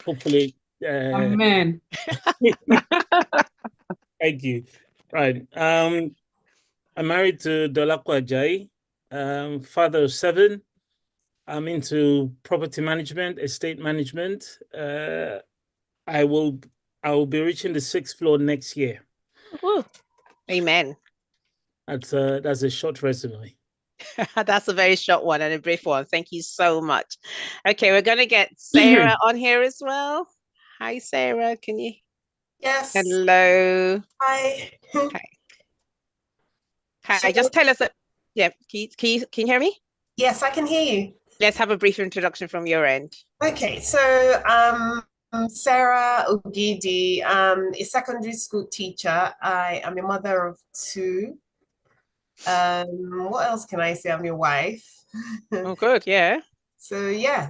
hopefully. Amen. Thank you. Right. I'm married to Dolakwa Ajayi, father of seven. I'm into property management, estate management. I will I will be reaching the sixth floor next year. Ooh, amen. That's a short resume. That's a very short one and a brief one. Thank you so much. Okay, we're gonna get Sarah on here as well. Hi, Sarah. Can you? Yes. Hello. Hi. Hi. Hi. Just tell us that. Yeah. Can you hear me? Yes, I can hear you. Let's have a brief introduction from your end. Okay, so Sarah Ogidi, a secondary school teacher. I am a mother of two. What else can I say? I'm your wife. Oh, good. Yeah. So yeah.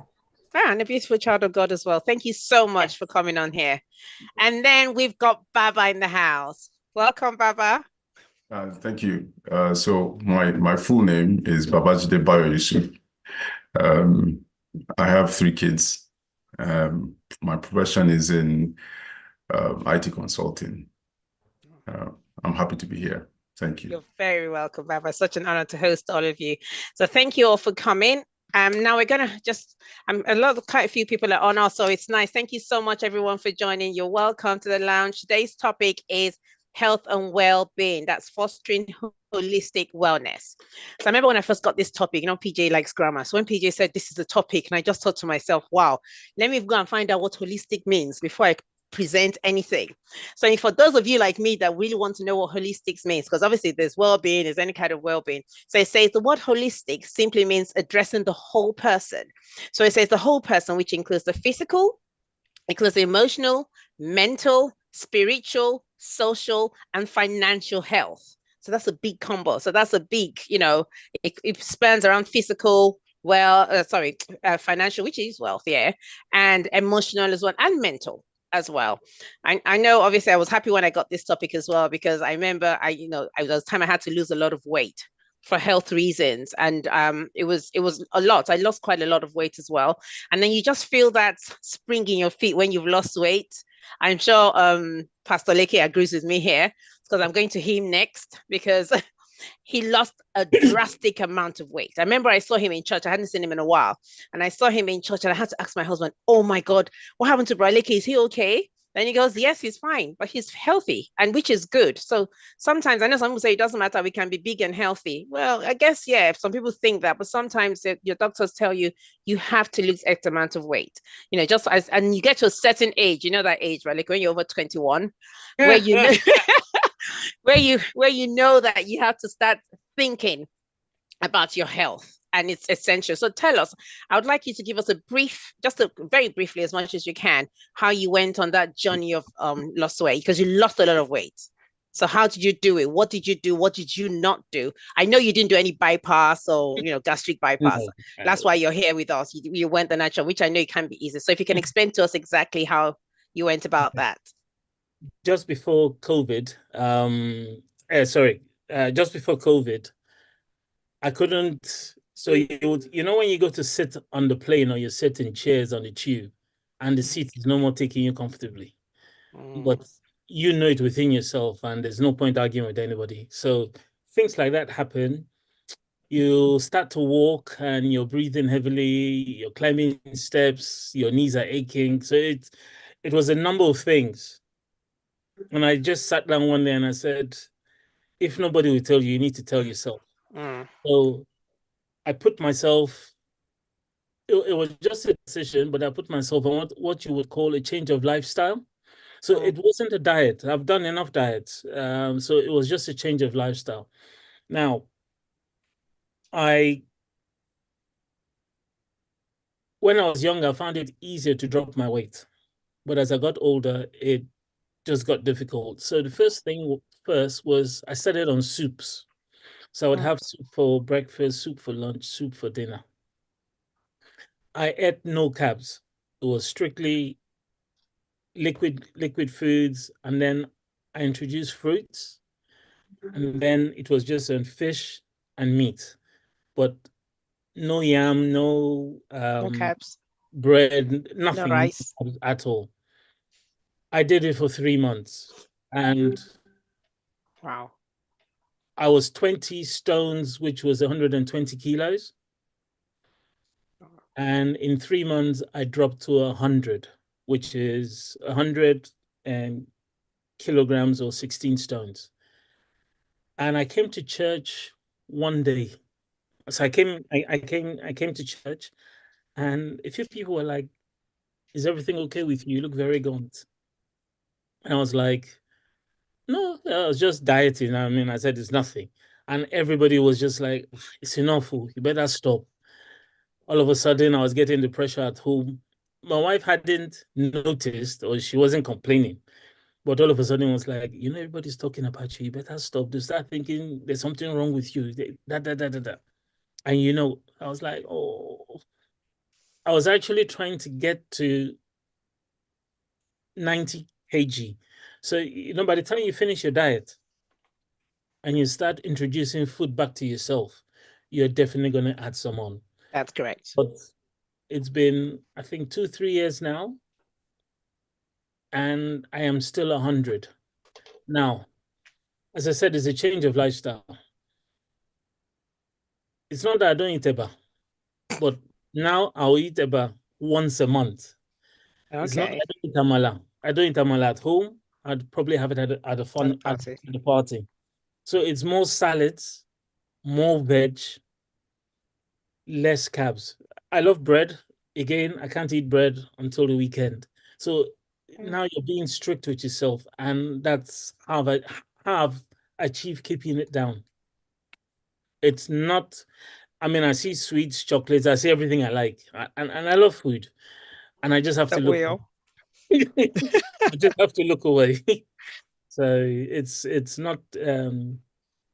Ah, and a beautiful child of God as well. Thank you so much for coming on here. And then we've got Baba in the house. Welcome, Baba. Thank you. So my full name is Babajide Bayo Yusuf. I have three kids. My profession is in IT consulting. I'm happy to be here. Thank you. You're very welcome, Baba. Such an honor to host all of you. So thank you all for coming. Now we're gonna just quite a few people are on also. It's nice. Thank you so much, everyone, for joining. You're welcome to the lounge. Today's topic is health and well-being. That's fostering holistic wellness. So I remember when I first got this topic, PJ likes grammar. So when PJ said this is the topic, and I just thought to myself, wow, let me go and find out what holistic means before I present anything. So for those of you like me that really want to know what holistics means, because obviously there's well-being, there's any kind of well-being. So it says the word holistic simply means addressing the whole person. So it says the whole person, which includes the physical, includes the emotional, mental, spiritual, social, and financial health. So that's a big combo. So that's a big, it spans around physical, financial, which is wealth, yeah, and emotional as well, and mental as well. I know, obviously, I was happy when I got this topic as well, because I remember I was time I had to lose a lot of weight for health reasons, and it was a lot. I lost quite a lot of weight as well, and then you just feel that spring in your feet when you've lost weight. I'm sure Pastor Leke agrees with me here, because I'm going to him next, because he lost a drastic amount of weight. I remember I saw him in church. I hadn't seen him in a while. And I saw him in church, and I had to ask my husband, oh my God, what happened to Brother Leke? Is he okay? And he goes, yes, he's fine, but he's healthy, and which is good. So sometimes, I know some people say it doesn't matter, we can be big and healthy. Well, I guess, yeah, some people think that, but sometimes your doctors tell you, you have to lose X amount of weight. And you get to a certain age, that age, right? Like when you're over 21, where you know, where you know that you have to start thinking about your health, and it's essential. So tell us, I would like you to give us a brief, very briefly, as much as you can, how you went on that journey of lost weight, because you lost a lot of weight. So how did you do it? What did you do? What did you not do? I know you didn't do any bypass or gastric bypass. No. That's why you're here with us. You went the natural, which I know it can be easy. So if you can explain to us exactly how you went about that. Just before COVID, just before COVID, I couldn't. So when you go to sit on the plane, or you sit in chairs on the tube, and the seat is no more taking you comfortably, but you know it within yourself, and there's no point arguing with anybody. So things like that happen. You start to walk, and you're breathing heavily, you're climbing steps, your knees are aching. So it was a number of things. And I just sat down one day and I said, if nobody will tell you, you need to tell yourself. So I put myself, it was just a decision, but I put myself on what you would call a change of lifestyle. So it wasn't a diet. I've done enough diets. So it was just a change of lifestyle. Now, when I was younger, I found it easier to drop my weight. But as I got older, it just got difficult. So the first was I started on soups. So I would have soup for breakfast, soup for lunch, soup for dinner. I ate no carbs. It was strictly liquid foods, and then I introduced fruits, and then it was just on fish and meat, but no yam, no carbs. bread, No nothing rice. at all. I did it for 3 months, and Wow. I was 20 stones, which was 120 kilos. And in 3 months, I dropped to 100, which is 100 kilograms or 16 stones. And I came to church one day. So I came to church, and a few people were like, "Is everything okay with you? You look very gaunt." And I was like, "No, I was just dieting." I mean, I said it's nothing. And everybody was just like, "It's enough. Oh, you better stop." All of a sudden, I was getting the pressure at home. My wife hadn't noticed, or she wasn't complaining. But all of a sudden, it was like, everybody's talking about you. You better stop. They start thinking there's something wrong with you. That. And I was like, oh, I was actually trying to get to 90 kg. So, by the time you finish your diet and you start introducing food back to yourself, you're definitely going to add some on. That's correct. But it's been, I think, 2-3 years now, and I am still 100. Now, as I said, it's a change of lifestyle. It's not that I don't eat eba, but now I'll eat eba once a month. It's not that Okay. I don't eat amala. I don't eat amala at home. I'd probably have it at a fun at Party. the party. So it's more salads, more veg, less carbs. I love bread. Again, I can't eat bread until the weekend. So now you're being strict with yourself, and that's how I've achieved keeping it down. It's not, I mean, I see sweets, chocolates, I see everything I like. And I love food. And I just have to That look will. I just have to look away. So it's not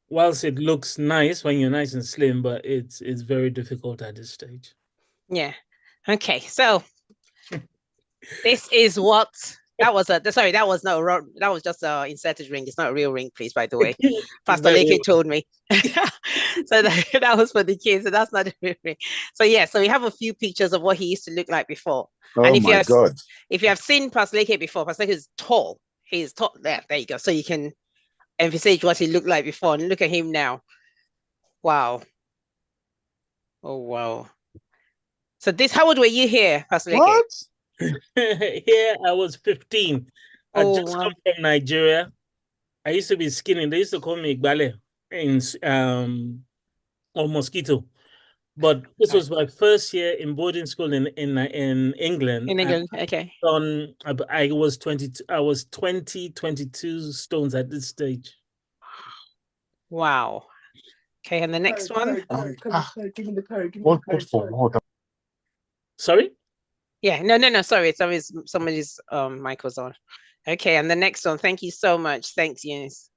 whilst it looks nice when you're nice and slim, but it's very difficult at this stage. Yeah. Okay. So this is what that was sorry, that was not a that was just a inserted ring. It's not a real ring, please, by the way. Pastor Leke told me. So that was for the kids, so that's not a real ring. So yeah, so we have a few pictures of what he used to look like before. Oh my God. If you have seen Pastor Leke before, Pastor Leke is tall. He's tall. There you go. So you can envisage what he looked like before and look at him now. Wow. Oh wow. So how old were you here, Pastor Leke? What? Here I was 15. I just wow. come from Nigeria. I used to be skinny. They used to call me Igbale or mosquito. But this was my first year in boarding school in England. In England, okay. I was 22 stones at this stage. Wow. Okay, and the next one. Give me the code. What? Sorry? Yeah, no. Sorry, somebody's mic was on. Okay, and the next one. Thank you so much. Thanks, Eunice.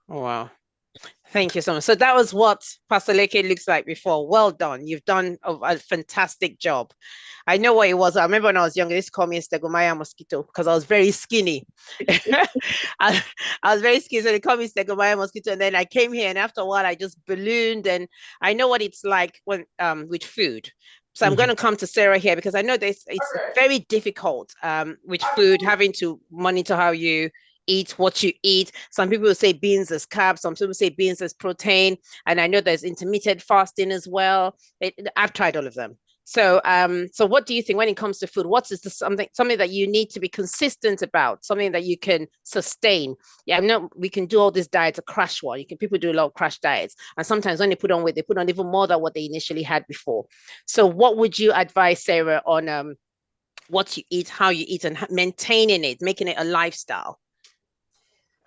Oh, wow. Thank you so much. So that was what Pastor Leke looks like before. Well done. You've done a fantastic job. I know what it was. I remember when I was younger, they used to call me Stegomaya mosquito because I was very skinny. I was very skinny, so they called me Stegomaya mosquito. And then I came here, and after a while, I just ballooned. And I know what it's like when with food. So I'm going to come to Sarah here because I know it's very difficult with food, having to monitor how you eat, what you eat. Some people will say beans as carbs, some people say beans as protein, and I know there's intermittent fasting as well. I've tried all of them. So so what do you think when it comes to food? What is something that you need to be consistent about, something that you can sustain? Yeah, I know we can do all these diets, a crash one. People do a lot of crash diets, and sometimes when they put on weight, they put on even more than what they initially had before. So what would you advise, Sarah, on what you eat, how you eat, and maintaining it, making it a lifestyle?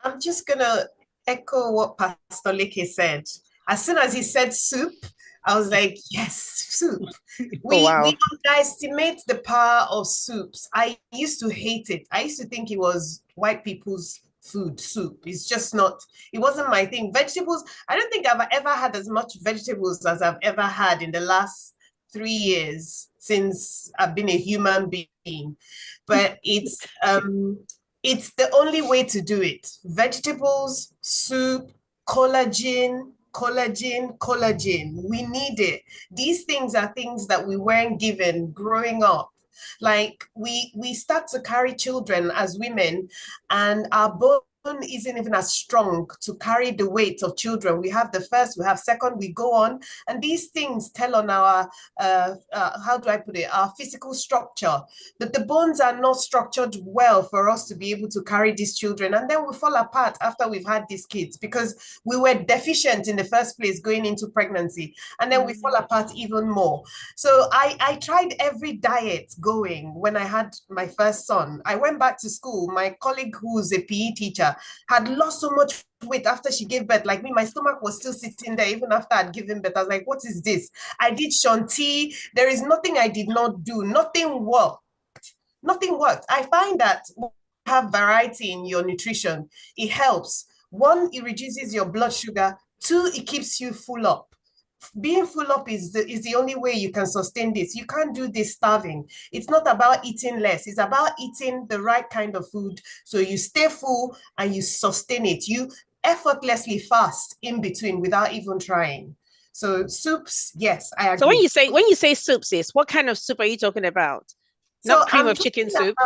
I'm just going to echo what Pastor Leke said. As soon as he said soup, I was like, yes, soup. We underestimate the power of soups. I used to hate it. I used to think it was white people's food, soup. It's just not, it wasn't my thing. Vegetables, I don't think I've ever had as much vegetables as I've ever had in the last 3 years since I've been a human being. But it's the only way to do it. Vegetables, soup, collagen, collagen. We need it. These things are things that we weren't given growing up. Like we start to carry children as women, and our bone isn't even as strong to carry the weight of children. We have the first, we have second, we go on, and these things tell on our how do I put it, our physical structure, that the bones are not structured well for us to be able to carry these children, and then we fall apart after we've had these kids because we were deficient in the first place going into pregnancy, and then we fall apart even more. So I tried every diet going when I had my first son. I went back to school. My colleague who's a PE teacher had lost so much weight after she gave birth. Like me, my stomach was still sitting there even after I'd given birth. I was like, what is this? I did Shanti. There is nothing I did not do. Nothing worked. Nothing worked. I find that when you have variety in your nutrition, it helps. One, it reduces your blood sugar. Two, it keeps you full up. Being full up is the only way you can sustain this. You can't do this starving. It's not about eating less. It's about eating the right kind of food so you stay full and you sustain it. You effortlessly fast in between without even trying. So soups, yes, I agree. So when you say soups, what kind of soup are you talking about? Not cream of chicken soup.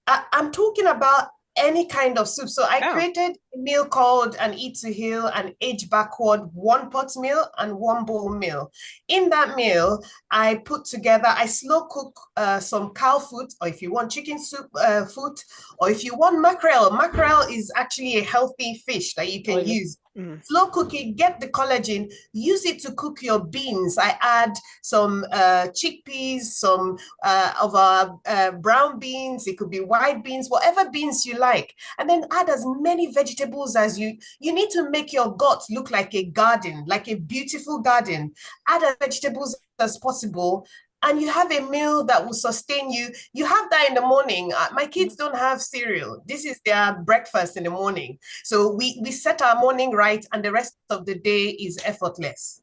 I'm talking about any kind of soup. So I created a meal called an Eat to Heal, an Age Backward 1-pot meal and 1-bowl meal. In that meal, I put together, I slow cook some cow foot, or if you want chicken soup foot, or if you want mackerel. Mackerel is actually a healthy fish that you can use. Slow cook it, get the collagen, use it to cook your beans. I add some chickpeas, some of our brown beans, it could be white beans, whatever beans you like, and then add as many vegetables as you need to make your gut look like a garden, like a beautiful garden. Add as vegetables as possible, and you have a meal that will sustain you. You have that in the morning. My kids don't have cereal. This is their breakfast in the morning. So we set our morning right, and the rest of the day is effortless.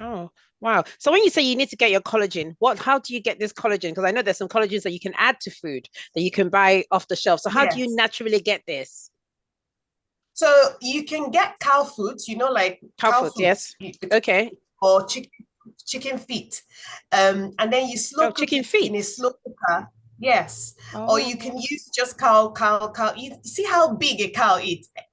Oh, wow. So when you say you need to get your collagen, how do you get this collagen? Because I know there's some collagens that you can add to food that you can buy off the shelf. So how do you naturally get this? So you can get cow food, like cow food, yes. Okay. Or chicken feet, and then you slow cook chicken it feet in a slow cooker. Yes. Or you can use just cow. You see how big a cow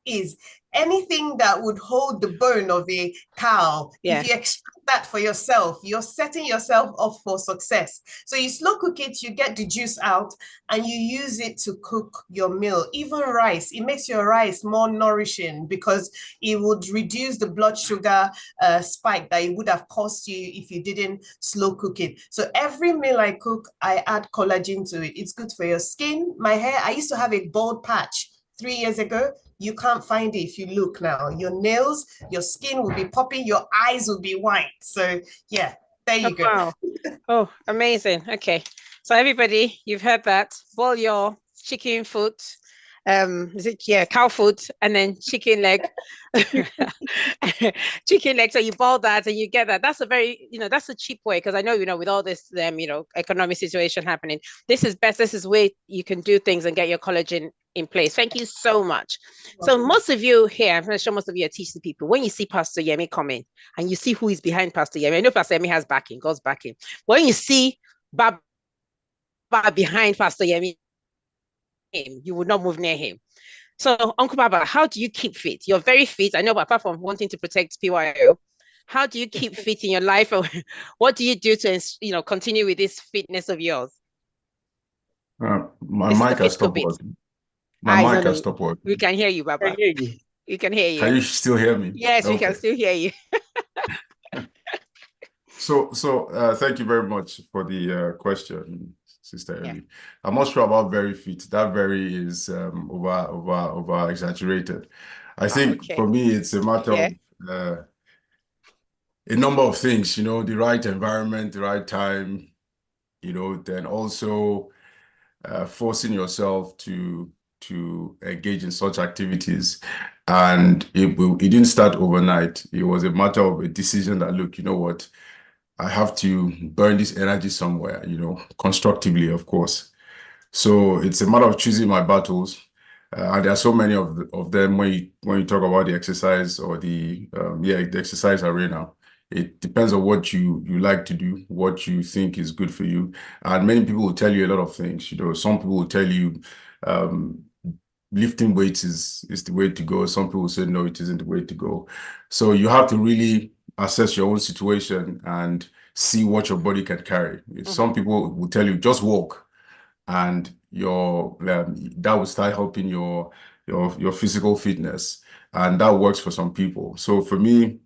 is. Anything that would hold the bone of a cow, if you extract that for yourself, you're setting yourself up for success. So you slow cook it, you get the juice out, and you use it to cook your meal. Even rice, it makes your rice more nourishing because it would reduce the blood sugar spike that it would have cost you if you didn't slow cook it. So every meal I cook, I add collagen to it. It's good for your skin. My hair, I used to have a bald patch 3 years ago. You can't find it if you look now. Your nails, your skin will be popping, your eyes will be white. So yeah, there you go. Wow. Oh, amazing. Okay. So everybody, you've heard that. Boil your chicken foot. Cow foot, and then chicken leg. Chicken leg. So you boil that and you get that. That's a very, that's a cheap way, because I know, with all this economic situation happening, this is best. This is where you can do things and get your collagen in place. Thank you so much. So most of you here, I'm sure most of you are teaching people, when you see Pastor Yemi coming and you see who is behind Pastor Yemi, I know Pastor Yemi has backing, God's backing. When you see Baba behind Pastor Yemi, you would not move near him. So Uncle Baba, how do you keep fit? You're very fit. I know, but apart from wanting to protect PYO, how do you keep fit in your life? What do you do to continue with this fitness of yours? My mic has stopped working. My mic has stopped working. We can hear you, Baba. I hear you. We can hear you. Can you still hear me? Yes, we can still hear you. So thank you very much for the question, Sister Ellie. I'm not sure about very fit. That very is over exaggerated. I think for me it's a matter of a number of things, the right environment, the right time, then also forcing yourself to engage in such activities. And it didn't start overnight. It was a matter of a decision that, look, you know what, I have to burn this energy somewhere, constructively, of course. So it's a matter of choosing my battles. And there are so many of them when you talk about the exercise or the exercise arena. It depends on what you like to do, what you think is good for you. And many people will tell you a lot of things. Some people will tell you lifting weights is the way to go. Some people say no, it isn't the way to go. So you have to really assess your own situation and see what your body can carry. Some people will tell you just walk, and that will start helping your physical fitness, and that works for some people. So for me,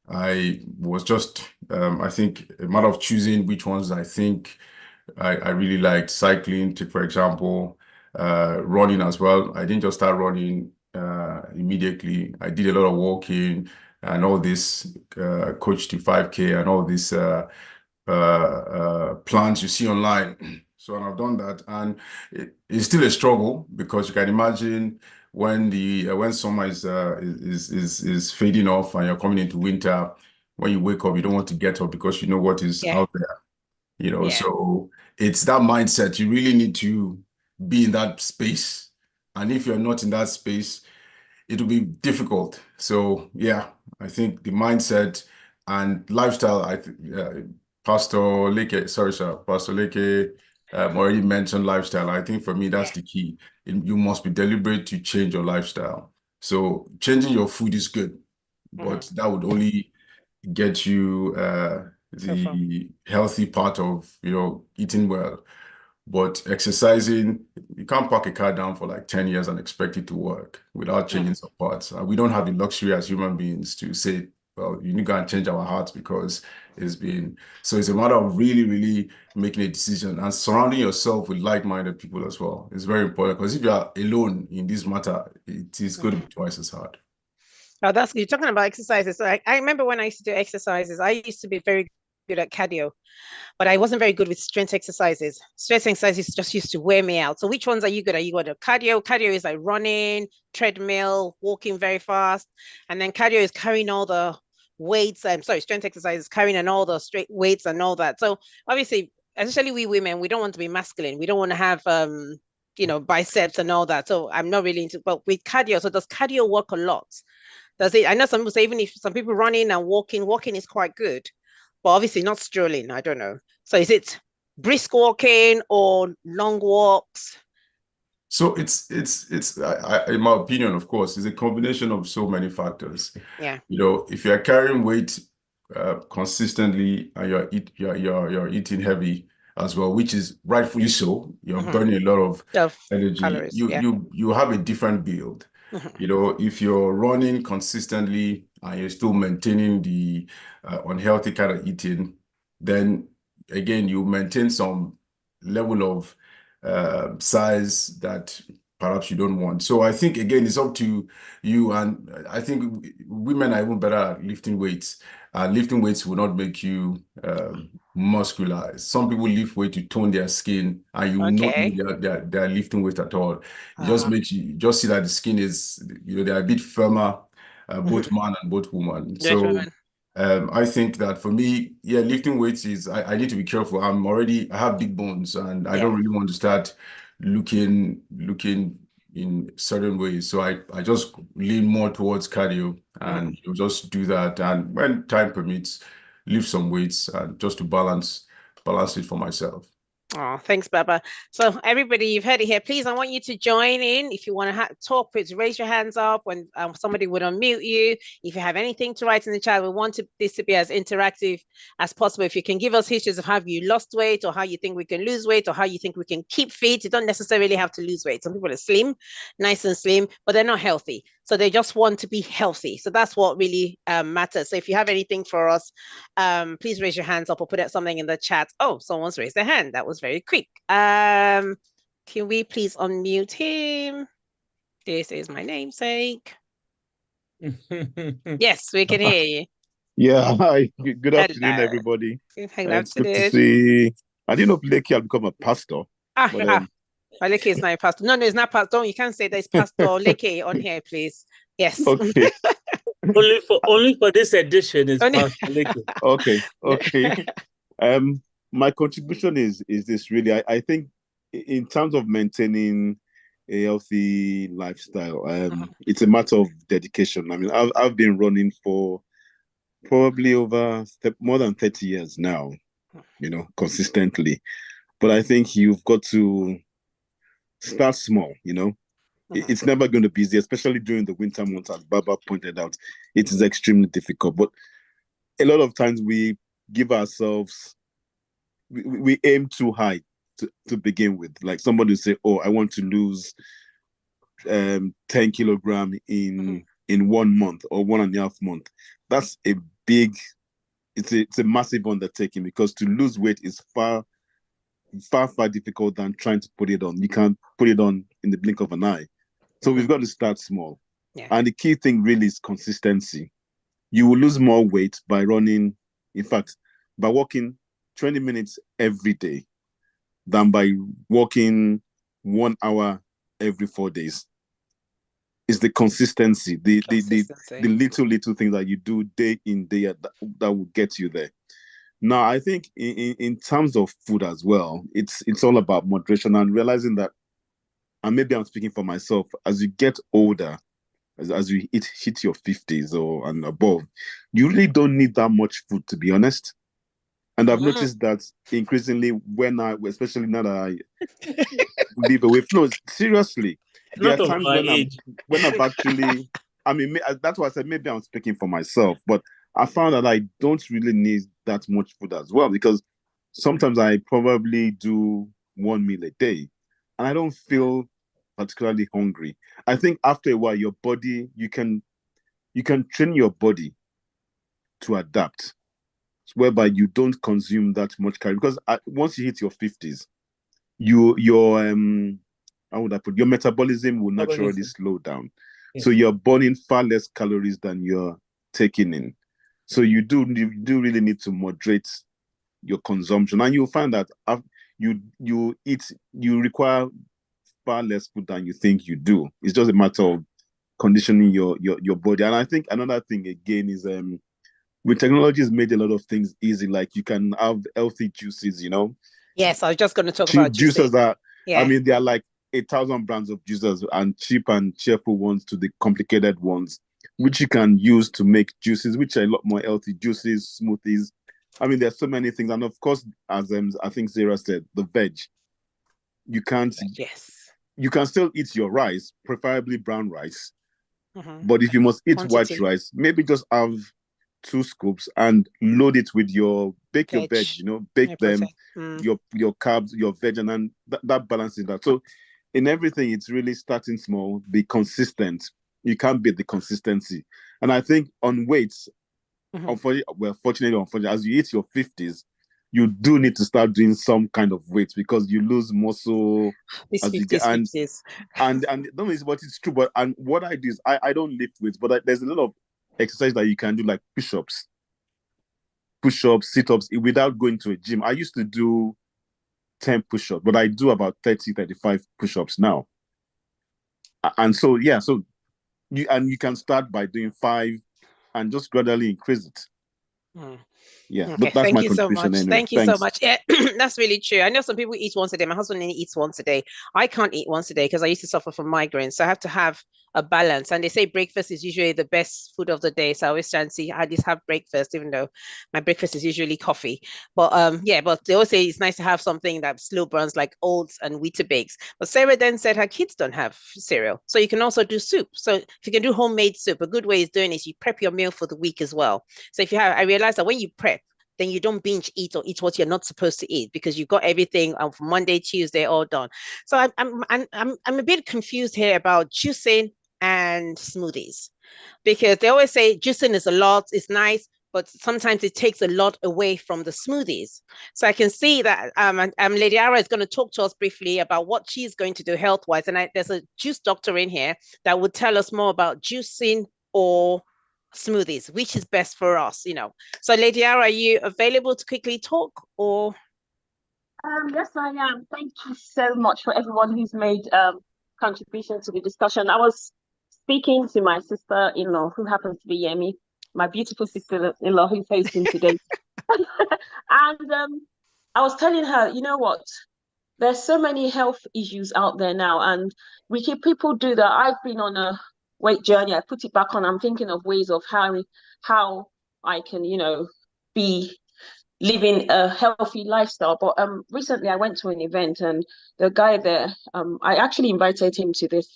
I was just I think a matter of choosing which ones I think I really liked. Cycling, for example, running as well. I didn't just start running immediately. I did a lot of walking and all this coach to 5K and all these plans you see online. So I've done that, and it's still a struggle because you can imagine when summer is fading off and you're coming into winter. When you wake up, you don't want to get up because you know what is out there. So it's that mindset. You really need to be in that space, and if you're not in that space, it will be difficult. So yeah, I think the mindset and lifestyle. Pastor Leke, sorry, sir, Pastor Leke already mentioned lifestyle. I think for me, that's the key. You must be deliberate to change your lifestyle. So changing your food is good, but that would only get you the healthy part of eating well. But exercising, you can't park a car down for like 10 years and expect it to work without changing some parts. We don't have the luxury as human beings to say, well, you need to go and change our hearts because so it's a matter of really, really making a decision and surrounding yourself with like-minded people as well. It's very important, because if you are alone in this matter, it is going to be twice as hard. Oh, that's good. You're talking about exercises. So I remember when I used to do exercises, I used to be very good at cardio, but I wasn't very good with strength exercises. Strength exercises just used to wear me out. So which ones are you good at? You got cardio. Cardio is like running, treadmill, walking very fast. And then cardio is carrying all the weights. Strength exercises carrying and all the straight weights and all that. So obviously, especially we women, we don't want to be masculine. We don't want to have biceps and all that. So I'm not really into, but with cardio, so does cardio work a lot? Does it? I know some people say even if some people running and walking is quite good, but obviously not strolling. I don't know. So is it brisk walking or long walks? So it's in my opinion, of course, it's a combination of so many factors. Yeah. If you're carrying weight consistently and you're eating heavy as well, which is rightfully so, you're burning a lot of energy. Calories, you have a different build. If you're running consistently and you're still maintaining the unhealthy kind of eating, then again you maintain some level of size that perhaps you don't want. So I think again it's up to you, and I think women are even better at lifting weights. Lifting weights will not make you muscular. Some people lift weight to tone their skin, and you will not know they're lifting weight at all. It just makes you just see that the skin is, they're a bit firmer, both man and both woman. So I think that for me, lifting weights is, I need to be careful. I have big bones, and I don't really want to start looking in certain ways. So I just lean more towards cardio, and you just do that. And when time permits, lift some weights, and just to balance it for myself. Oh, thanks, Baba. So everybody, you've heard it here. Please, I want you to join in. If you want to talk, please raise your hands up when somebody would unmute you. If you have anything to write in the chat, we want this to be as interactive as possible. If you can give us histories of how you lost weight, or how you think we can lose weight, or how you think we can keep fit. You don't necessarily have to lose weight. Some people are slim, nice and slim, but they're not healthy. So they just want to be healthy. So that's what really matters. So if you have anything for us, please raise your hands up or put something in the chat. Oh, someone's raised their hand. That was very quick. Can we please unmute him? This is my namesake. Yes, we can hear you. Yeah, hi. Good afternoon, everybody. It's good to see. I didn't know Leke had become a pastor. Leke is not a pastor. No, it's not pastor. You can't say there's Pastor Leke on here, please. Yes. Okay. only for this edition is Pastor Leke. Okay. My contribution is this really. I think in terms of maintaining a healthy lifestyle. It's a matter of dedication. I mean, I've been running for probably over more than 30 years now, consistently. But I think you've got to start small, It's never going to be easy, especially during the winter months, as Baba pointed out. It is extremely difficult. But a lot of times we give ourselves, we aim too high to begin with. Like somebody will say, oh, I want to lose 10 kilogram in 1 month or 1.5 months. That's a big, it's a massive undertaking, because to lose weight is far difficult than trying to put it on. You can't put it on in the blink of an eye. So we've got to start small. Yeah. And the key thing really is consistency. You will lose more weight by running, in fact, by walking 20 minutes every day than by walking 1 hour every 4 days. It's the consistency, the little things that you do day in, day out that will get you there. Now, I think in terms of food as well, it's all about moderation and realizing that, and maybe I'm speaking for myself, as you get older, as you hit your 50s and above, you really don't need that much food, to be honest. And I've noticed that increasingly especially now that I live away. No, seriously, there are times when I've actually, I mean, that's why I said maybe I'm speaking for myself, but I found that I don't really need that much food as well, because sometimes I probably do 1 meal a day and I don't feel particularly hungry. I think after a while, your body, you can train your body to adapt, whereby you don't consume that much calorie, because once you hit your 50s, your how would I put, your metabolism will naturally slow down. Yes. So you're burning far less calories than you're taking in. So you do really need to moderate your consumption, and you'll find that you require far less food than you think you do. It's just a matter of conditioning your body. And I think another thing again is with technology has made a lot of things easy. Like you can have healthy juices, Yes, I was just going to talk about juices that, I mean, they are like 1,000 brands of juices, and cheap and cheerful ones to the complicated ones, which you can use to make juices, which are a lot more healthy, juices, smoothies. I mean, there's so many things. And of course, as I think Sarah said, the veg. You can't, you can still eat your rice, preferably brown rice. But if you must eat white rice, maybe just have 2 scoops and load it with bake your veg, bake them, your carbs, your veg, and then that balances that. So in everything, it's really starting small, be consistent. You can't beat the consistency. And I think on weights, unfortunately, as you hit your 50s, you do need to start doing some kind of weight, because you lose muscle as you get. And don't know what it's true, but and what I do is I don't lift weights, but there's a lot of exercise that you can do, like push-ups, sit-ups, without going to a gym. I used to do 10 push-ups, but I do about 30, 35 push-ups now. And so, so you can start by doing 5 and just gradually increase it. Yeah, okay, that's thank you so much. Anyway. Thank you so much. Yeah, that's really true. I know some people eat once a day. My husband only eats once a day. I can't eat once a day because I used to suffer from migraines. So I have to have a balance. And they say breakfast is usually the best food of the day. So I always try and see how just have breakfast, even though my breakfast is usually coffee. But but they always say it's nice to have something that slow burns, like oats and Weetabix. But Sarah then said her kids don't have cereal. So you can also do soup. So if you can do homemade soup, a good way is doing is you prep your meal for the week as well. So if you have, I realized that when you prep, then you don't binge eat or eat what you're not supposed to eat, because you've got everything from Monday, Tuesday, all done. So I'm a bit confused here about juicing and smoothies, because they always say juicing is a lot, it's nice, but sometimes it takes a lot away from the smoothies. So I can see that Lady Ara is going to talk to us briefly about what she's going to do health-wise. And there's a juice doctor in here that would tell us more about juicing or smoothies, which is best for us, So Lady Ara, are you available to quickly talk, or? Yes, I am. Thank you so much for everyone who's made contribution to the discussion. I was speaking to my sister-in-law, who happens to be Yemi, my beautiful sister-in-law who's hosting today. And I was telling her, you know what? there's so many health issues out there now, and we keep people do that. I've been on a weight journey. I put it back on. I'm thinking of ways of how I can, be living a healthy lifestyle. But recently I went to an event, and the guy there, I actually invited him to this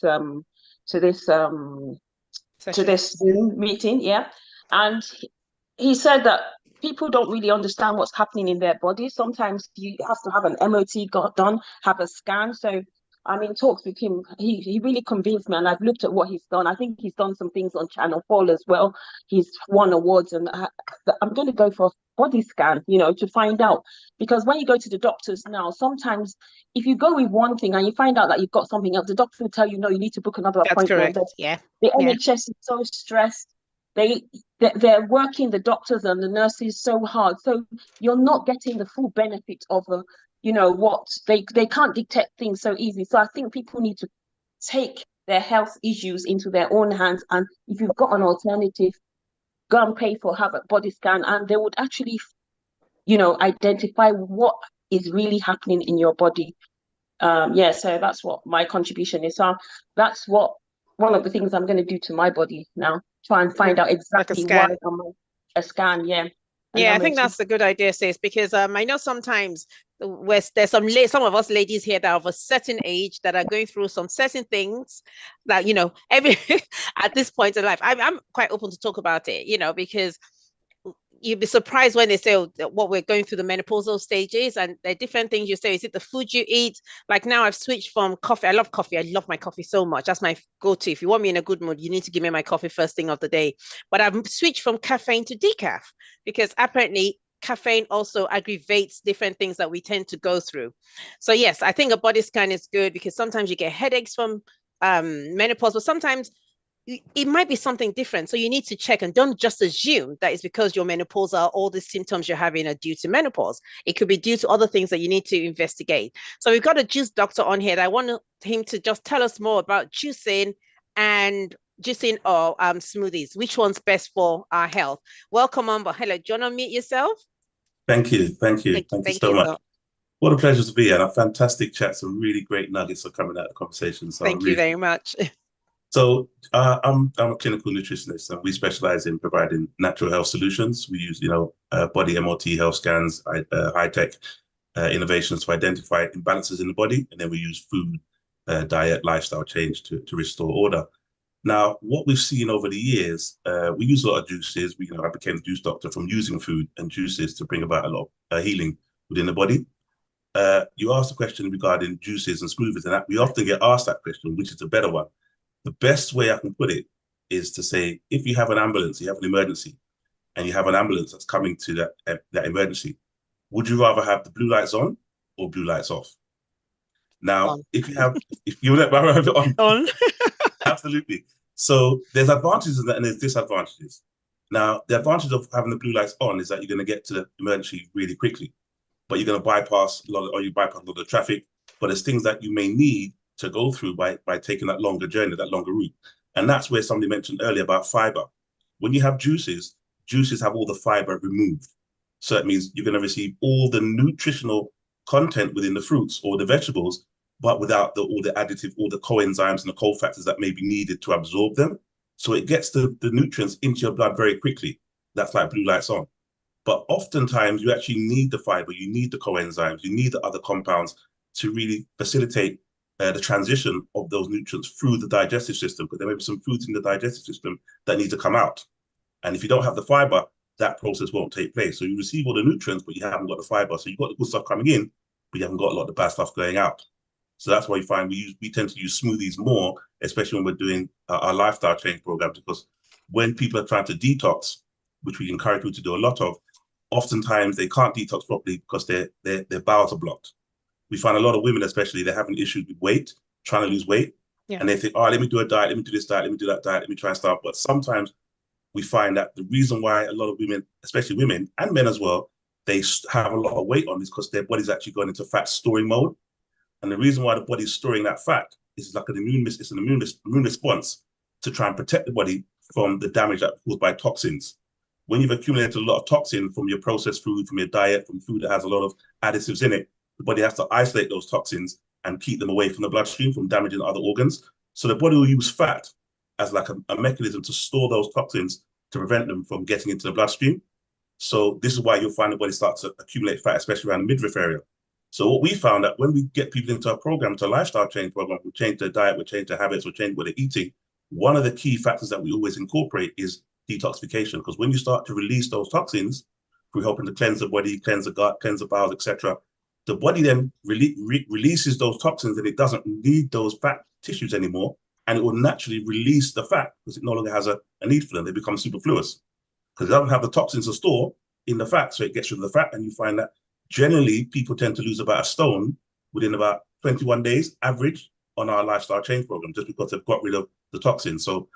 Zoom meeting, yeah, and he said that people don't really understand what's happening in their body. Sometimes you have to have an MOT done, have a scan. So I'm in talks with him. He really convinced me, and I've looked at what he's done. I think he's done some things on Channel 4 as well. He's won awards, and I'm going to go for a body scan, to find out. Because when you go to the doctors now, sometimes if you go with one thing and you find out that you've got something else, the doctor will tell you, no, you need to book another appointment. Correct. Yeah. The NHS is so stressed. They're working, the doctors and the nurses, so hard. So you're not getting the full benefit of what they can't detect things so easy. So I think people need to take their health issues into their own hands. And if you've got an alternative, go and pay for have a body scan, and they would actually, identify what is really happening in your body. So that's what my contribution is. So that's one of the things I'm going to do to my body now. Try and find out exactly why I'm on a scan. Yeah. Yeah, I think that's a good idea, Sis, because I know sometimes there's some of us ladies here that are of a certain age that are going through some certain things that, every at this point in life, I'm quite open to talk about it, because you'd be surprised when they say what we're going through the menopausal stages, and there are different things you say. Is it the food you eat? Like now I've switched from coffee. I love coffee. I love my coffee so much. That's my go-to. If you want me in a good mood, you need to give me my coffee first thing of the day. But I've switched from caffeine to decaf because apparently caffeine also aggravates different things that we tend to go through. So yes, I think a body scan is good because sometimes you get headaches from menopause, but sometimes it might be something different. So you need to check and don't just assume that it's because you're menopausal, all the symptoms you're having are due to menopause. It could be due to other things that you need to investigate. So we've got a juice doctor on here that I want him to just tell us more about juicing or smoothies. Which one's best for our health? Welcome on, but hello, do you want to meet yourself? Thank you so much. What a pleasure to be here. A fantastic chat. Some really great nuggets are coming out of the conversation. So Thank you very much. So I'm a clinical nutritionist, and we specialize in providing natural health solutions. We use, body MRT health scans, high-tech innovations to identify imbalances in the body, and then we use food, diet, lifestyle change to restore order. Now, what we've seen over the years, we use a lot of juices. I became a juice doctor from using food and juices to bring about a lot of healing within the body. You asked a question regarding juices and smoothies, and we often get asked that question, which is a better one. The best way I can put it is to say, if you have an ambulance, you have an emergency, and you have an ambulance that's coming to that emergency, would you rather have the blue lights on or blue lights off? Now, if you let on, absolutely. So there's advantages in that and there's disadvantages. Now, the advantage of having the blue lights on is that you're going to get to the emergency really quickly, but you're going to bypass a lot of the traffic. But there's things that you may need to go through by taking that longer journey, that longer route. And that's where somebody mentioned earlier about fiber. When you have juices have all the fiber removed. So it means you're going to receive all the nutritional content within the fruits or the vegetables, but without all the additive, all the coenzymes and the cofactors that may be needed to absorb them. So it gets the nutrients into your blood very quickly. That's like blue lights on. But oftentimes you actually need the fiber, you need the coenzymes, you need the other compounds to really facilitate the transition of those nutrients through the digestive system, because there may be some foods in the digestive system that need to come out. And if you don't have the fiber, that process won't take place. So you receive all the nutrients, but you haven't got the fiber. So you've got the good stuff coming in, but you haven't got a lot of the bad stuff going out. So that's why you find we tend to use smoothies more, especially when we're doing our lifestyle change program, because when people are trying to detox, which we encourage people to do a lot of, oftentimes they can't detox properly because their bowels are blocked. We find a lot of women, especially, they're having issues with weight, trying to lose weight. Yeah. And they think, let me do a diet, let me do this diet, let me do that diet, let me try and start. But sometimes we find that the reason why a lot of women, especially women and men as well, they have a lot of weight on is because their body's actually going into fat storing mode. And the reason why the body's storing that fat is like an immune response to try and protect the body from the damage that's caused by toxins. When you've accumulated a lot of toxin from your processed food, from your diet, from food that has a lot of additives in it, the body has to isolate those toxins and keep them away from the bloodstream, from damaging other organs. So the body will use fat as like a mechanism to store those toxins to prevent them from getting into the bloodstream. So this is why you'll find the body starts to accumulate fat, especially around the midriff area. So what we found that when we get people into our program, to a lifestyle change program, we change their diet, we change their habits, we change what they're eating. One of the key factors that we always incorporate is detoxification, because when you start to release those toxins through helping to cleanse the body, cleanse the gut, cleanse the bowels, etc., the body then releases those toxins, and it doesn't need those fat tissues anymore, and it will naturally release the fat because it no longer has a need for them. They become superfluous because it doesn't have the toxins to store in the fat, so it gets rid of the fat, and you find that generally people tend to lose about a stone within about 21 days average on our lifestyle change program, just because they've got rid of the toxins. So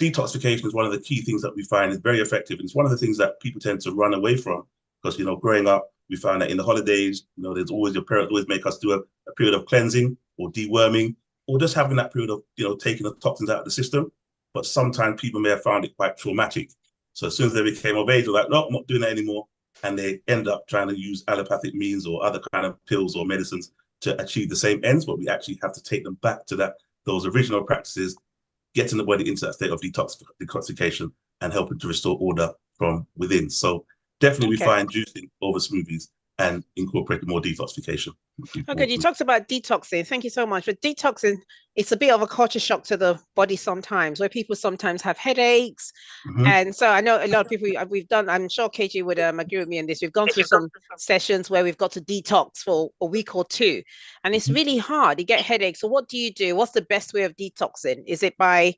detoxification is one of the key things that we find is very effective. And it's one of the things that people tend to run away from because, growing up, we found that in the holidays, there's always your parents always make us do a period of cleansing or deworming, or just having that period of, taking the toxins out of the system. But sometimes people may have found it quite traumatic. So as soon as they became of age, they're like, no, I'm not doing that anymore. And they end up trying to use allopathic means or other kind of pills or medicines to achieve the same ends, but we actually have to take them back to those original practices, getting the body into that state of detoxification and helping to restore order from within. So definitely we find juicing over smoothies and incorporating more detoxification. Okay, you talked about detoxing. Thank you so much. But detoxing, it's a bit of a culture shock to the body sometimes, where people sometimes have headaches. And so I know a lot of people we've done, I'm sure KG would agree with me on this. We've gone through some sessions where we've got to detox for a week or two, and it's really hard. You get headaches. So what do you do? What's the best way of detoxing? Is it by,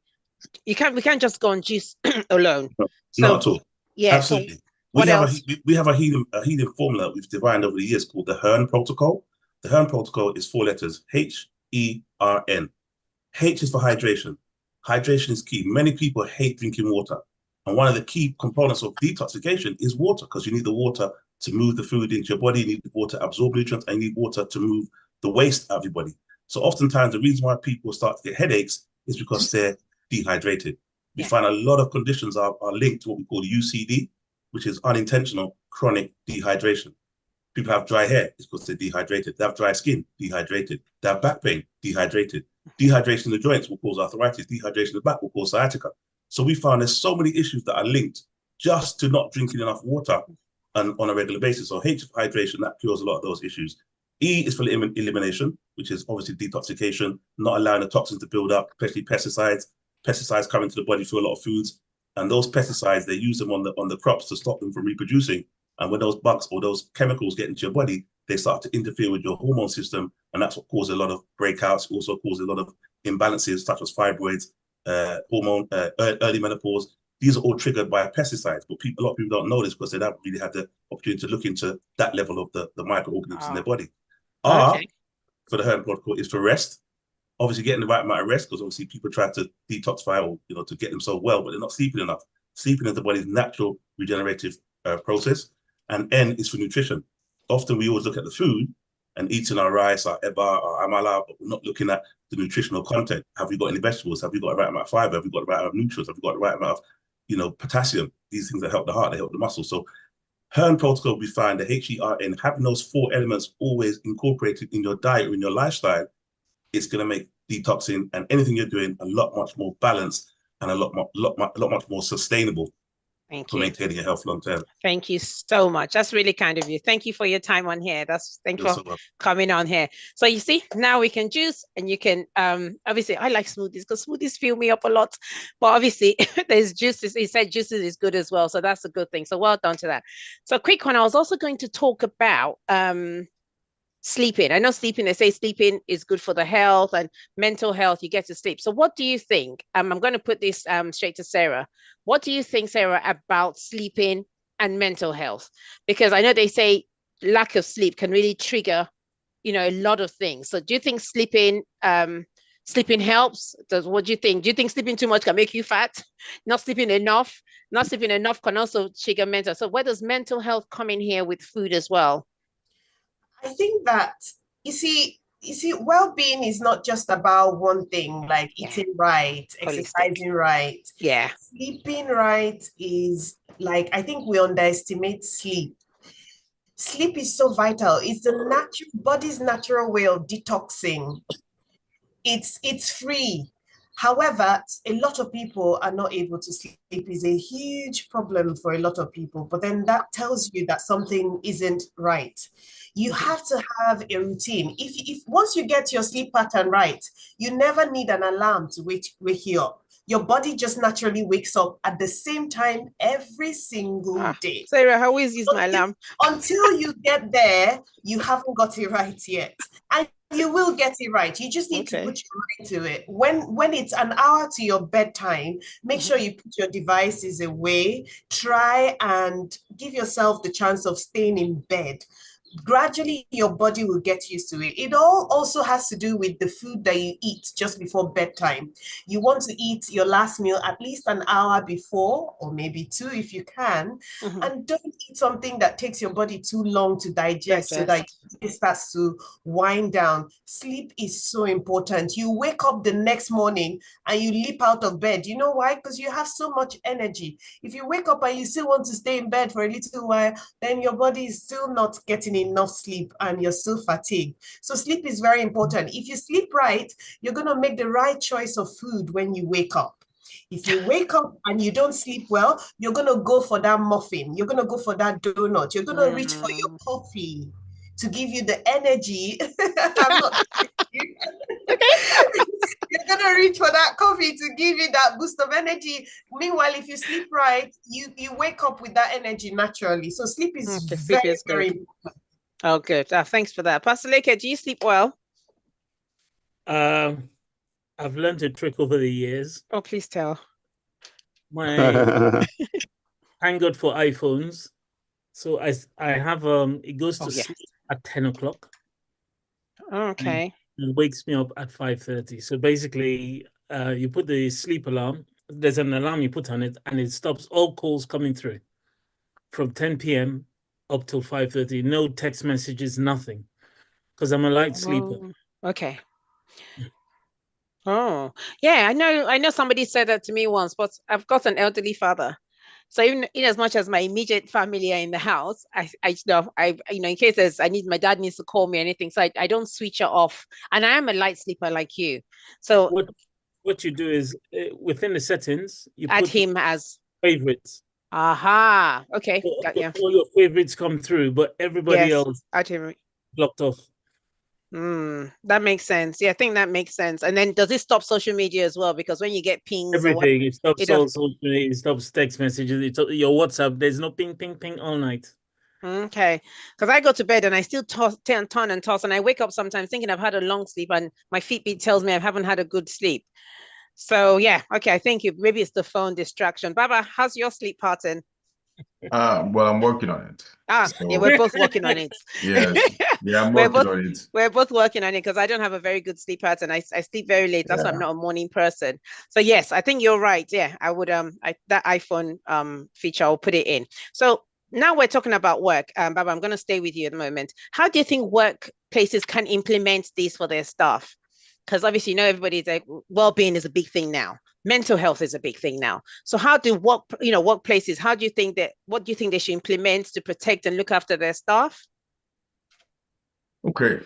we can't just go on juice alone. No, not at all. Yeah. Absolutely. So what else? We have a healing formula we've defined over the years called the Hearn Protocol. The Hearn Protocol is 4 letters, H-E-R-N. H is for hydration. Hydration is key. Many people hate drinking water. And one of the key components of detoxification is water, because you need the water to move the food into your body, you need the water to absorb nutrients, and you need water to move the waste out of your body. So oftentimes the reason why people start to get headaches is because they're dehydrated. We find a lot of conditions are linked to what we call UCD, which is unintentional chronic dehydration. People have dry hair, it's because they're dehydrated. They have dry skin, dehydrated. They have back pain, dehydrated. Dehydration in the joints will cause arthritis. Dehydration in the back will cause sciatica. So we found there's so many issues that are linked just to not drinking enough water on a regular basis. So H is for hydration, that cures a lot of those issues. E is for elimination, which is obviously detoxification, not allowing the toxins to build up, especially pesticides. Pesticides come into the body through a lot of foods, and those pesticides, they use them on the crops to stop them from reproducing. And when those bugs or those chemicals get into your body, they start to interfere with your hormone system, and that's what causes a lot of breakouts, also causes a lot of imbalances such as fibroids, early menopause. These are all triggered by pesticides, but a lot of people don't know this because they haven't really had the opportunity to look into that level of the microorganisms in their body. R for the Hearn Protocol is for rest. Obviously getting the right amount of rest, because obviously people try to detoxify or to get themselves well, but they're not sleeping enough. Sleeping is the body's natural regenerative process. And N is for nutrition. Often we always look at the food and eating our rice, our eba, our amala, but we're not looking at the nutritional content. Have we got any vegetables? Have we got the right amount of fiber? Have we got the right amount of nutrients? Have we got the right amount of potassium? These things that help the heart, they help the muscle. So Hearn Protocol, we find the HERN, having those 4 elements always incorporated in your diet or in your lifestyle, it's going to make detoxing and anything you're doing a lot much more balanced and a lot much more sustainable. Thank you. For maintaining your health long term. Thank you so much. That's really kind of you. Thank you for your time on here. Thank you for coming on here. So you see, now we can juice, and you can obviously I like smoothies because smoothies fill me up a lot. But obviously there's juices. He said juices is good as well. So that's a good thing. So well done to that. So quick one. I was also going to talk about sleeping. I know sleeping, they say sleeping is good for the health and mental health. You get to sleep. So what do you think? I'm going to put this straight to Sarah. What do you think, Sarah, about sleeping and mental health? Because I know they say lack of sleep can really trigger, a lot of things. So do you think sleeping helps? What do you think? Do you think sleeping too much can make you fat? Not sleeping enough can also trigger mental. So where does mental health come in here with food as well? I think that, you see, well-being is not just about one thing, like eating right, exercising right. Yeah. Sleeping right is like, I think we underestimate sleep. Sleep is so vital. It's the body's natural way of detoxing. It's free. However, a lot of people are not able to sleep. Is a huge problem for a lot of people. But then that tells you that something isn't right. You have to have a routine. If once you get your sleep pattern right, you never need an alarm to wake you up. Your body just naturally wakes up at the same time every single day. Sarah, I always use my alarm. Until you get there, you haven't got it right yet. And you will get it right. You just need to put your mind to it. When it's an hour to your bedtime, make sure you put your devices away. Try and give yourself the chance of staying in bed. Gradually your body will get used to it. It all also has to do with the food that you eat just before bedtime. You want to eat your last meal at least an hour before, or maybe 2 if you can, and don't eat something that takes your body too long to digest so that it starts to wind down. Sleep is so important. You wake up the next morning and you leap out of bed. You know why? Because you have so much energy. If you wake up and you still want to stay in bed for a little while, then your body is still not getting enough sleep and you're still fatigued. So sleep is very important. If you sleep right, you're going to make the right choice of food when you wake up. If you wake up and you don't sleep well, you're going to go for that muffin. You're going to go for that donut. You're going to reach for your coffee to give you the energy. I'm not You're going to reach for that coffee to give you that boost of energy. Meanwhile, if you sleep right, you wake up with that energy naturally. So sleep is very important. Oh, good. Thanks for that. Pastor Leke, do you sleep well? I've learned a trick over the years. Oh, please tell. Thank God for iPhones. So I have it goes to sleep at 10 o'clock. Okay. It wakes me up at 5:30. So basically, you put the sleep alarm. There's an alarm you put on it, and it stops all calls coming through from 10 p.m. up till 5:30. No text messages, nothing, because I'm a light sleeper. Okay. Oh, yeah. I know somebody said that to me once, but I've got an elderly father. So even in as much as my immediate family are in the house, in case my dad needs to call me or anything, so I don't switch it off. And I am a light sleeper like you. So what you do is within the settings, you add put him as favorites. Aha. Okay. All your favorites come through, but everybody else blocked off. That makes sense. Yeah, I think that makes sense. And then does it stop social media as well? Because when you get pings, everything, it stops social media, it stops text messages, your WhatsApp, there's no ping, ping, ping all night. Okay, because I go to bed and I still turn and toss, and I wake up sometimes thinking I've had a long sleep, and my Fitbit tells me I haven't had a good sleep. So yeah, okay, I think maybe it's the phone distraction. Baba, how's your sleep pattern? Well, I'm working on it. Yeah, we're both working on it. Yes. Yeah, I'm working on it. We're both working on it because I don't have a very good sleep pattern. I sleep very late. That's why I'm not a morning person. So yes, I think you're right. Yeah, I would that iPhone feature, I'll put it in. So now we're talking about work. Baba, I'm going to stay with you at the moment. How do you think workplaces can implement this for their staff? Because obviously, everybody's like, well-being is a big thing now. Mental health is a big thing now. So how do workplaces, what do you think they should implement to protect and look after their staff? Okay.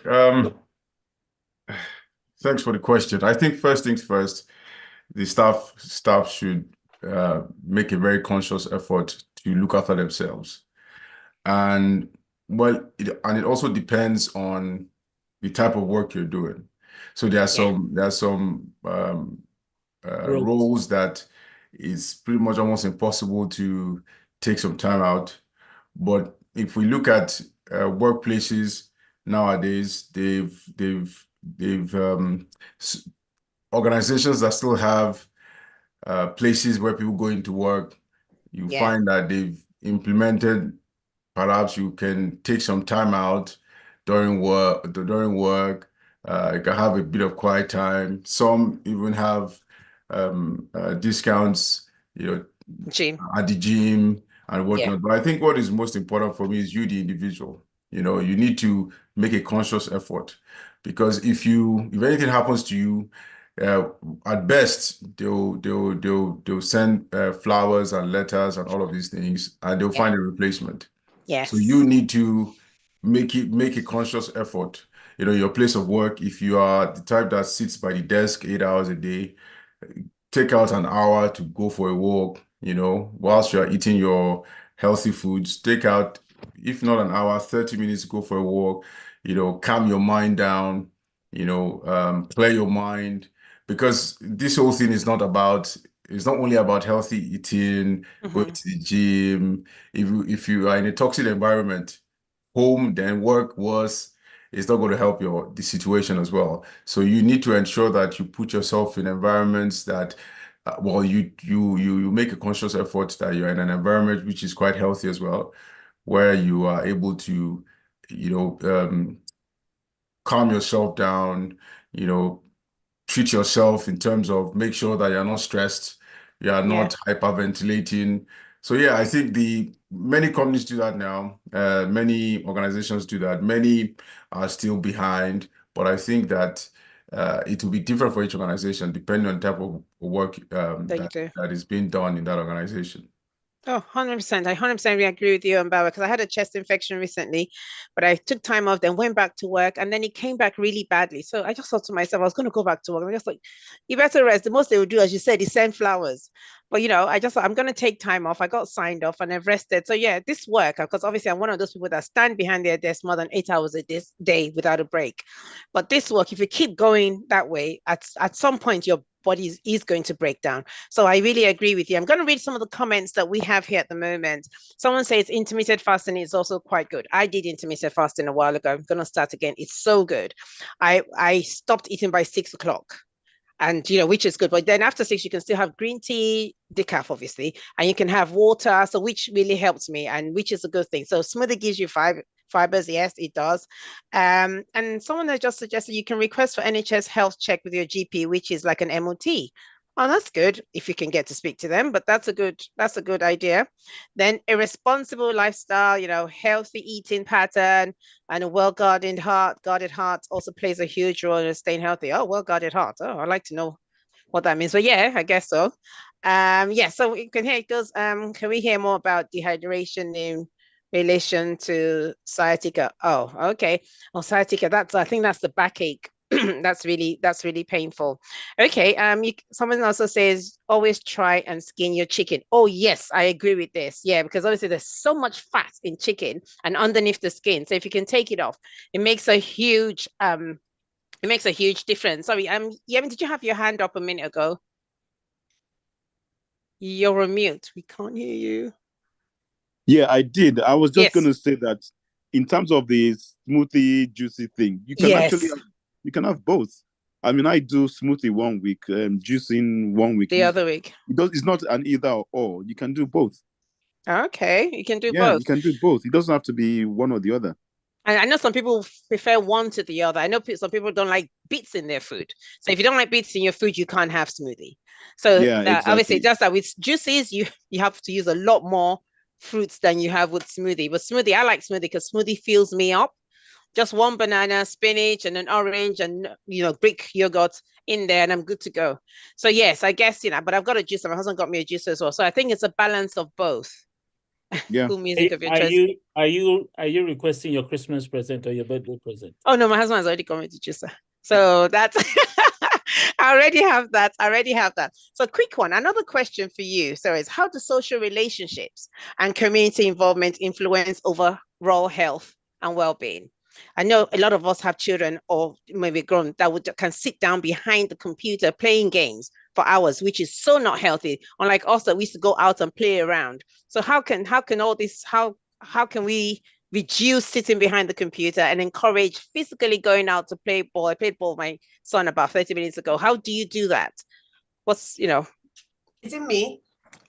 Thanks for the question. I think first things first, the staff should make a very conscious effort to look after themselves. And it also depends on the type of work you're doing. So there are some roles that is pretty much almost impossible to take some time out. But if we look at workplaces nowadays, they've organizations that still have places where people go into work, you find that they've implemented, perhaps you can take some time out during work, you can have a bit of quiet time. Some even have discounts, at the gym and whatnot. But I think what is most important for me is you, the individual. You need to make a conscious effort, because if anything happens to you, at best they'll send flowers and letters and all of these things, and they'll find a replacement. Yes. So you need to make a conscious effort. Your place of work, if you are the type that sits by the desk 8 hours a day, take out an hour to go for a walk, whilst you're eating your healthy foods. Take out, if not an hour, 30 minutes to go for a walk, calm your mind down, clear your mind. Because this whole thing is not only about healthy eating, going to the gym. If you are in a toxic environment, home, then work it's not going to help the situation as well. So you need to ensure that you put yourself in environments that, you make a conscious effort that you're in an environment which is quite healthy as well, where you are able to, calm yourself down, treat yourself in terms of make sure that you're not stressed, you are not hyperventilating. So yeah, I think many companies do that now. Many organizations do that. Many are still behind, but I think that it will be different for each organization depending on the type of work that is being done in that organization. Oh, 100%. I 100% agree with you, Mbawa, because I had a chest infection recently, but I took time off, then went back to work, and then it came back really badly. So I just thought to myself, I was going to go back to work. I'm just like, you better rest. The most they would do, as you said, is send flowers. But, I just thought, I'm going to take time off. I got signed off and I've rested. So yeah, this work, because obviously I'm one of those people that stand behind their desk more than 8 hours a day without a break. But this work, if you keep going that way, at some point, your body is going to break down. So I really agree with you. I'm going to read some of the comments that we have here at the moment. Someone says intermittent fasting is also quite good. I did intermittent fasting a while ago. I'm going to start again. It's so good. I stopped eating by 6 o'clock. And, which is good. But then after 6, you can still have green tea, decaf, obviously, and you can have water. So which really helps me and which is a good thing. So smoothie gives you fibers. Yes, it does. And someone has just suggested you can request for NHS health check with your GP, which is like an MOT. Oh, that's good if you can get to speak to them, but that's a good idea. Then a responsible lifestyle, healthy eating pattern and a guarded heart also plays a huge role in staying healthy. Oh, well-guarded heart. Oh, I'd like to know what that means. But yeah, I guess so. Yeah, so we can hear it goes. Can we hear more about dehydration in relation to sciatica? Oh, okay. Oh, sciatica, I think that's the backache. that's really painful. Okay. Someone also says always try and skin your chicken. Oh yes, I agree with this. Yeah, because obviously there's so much fat in chicken and underneath the skin. So if you can take it off, it makes a huge difference. Sorry, Yemi, did you have your hand up a minute ago? You're on mute. We can't hear you. Yeah, I did. I was just going to say that in terms of the smoothie juicy thing, you can actually have both. I mean, I do smoothie one week, juicing one week. The other week. It's not an either or. You can do both. Okay, you can do both. Yeah, you can do both. It doesn't have to be one or the other. And I know some people prefer one to the other. I know some people don't like beets in their food. So if you don't like beets in your food, you can't have smoothie. So exactly. Obviously, just that with juices, you have to use a lot more fruits than you have with smoothie. But smoothie, I like smoothie because smoothie fills me up. Just one banana, spinach, and an orange, and Greek yogurt in there, and I'm good to go. So yes, I guess but I've got a juicer. My husband got me a juicer as well. So I think it's a balance of both. Yeah. Cool music of your choice. Are you requesting your Christmas present or your birthday present? Oh no, my husband has already got me the juicer. So that's I already have that. So quick one. Another question for you, Sarah, is how do social relationships and community involvement influence overall health and well-being? I know a lot of us have children or maybe grown that can sit down behind the computer playing games for hours, which is so not healthy. Unlike us that we used to go out and play around. So how can we reduce sitting behind the computer and encourage physically going out to play ball? I played ball with my son about 30 minutes ago. How do you do that? Is it me?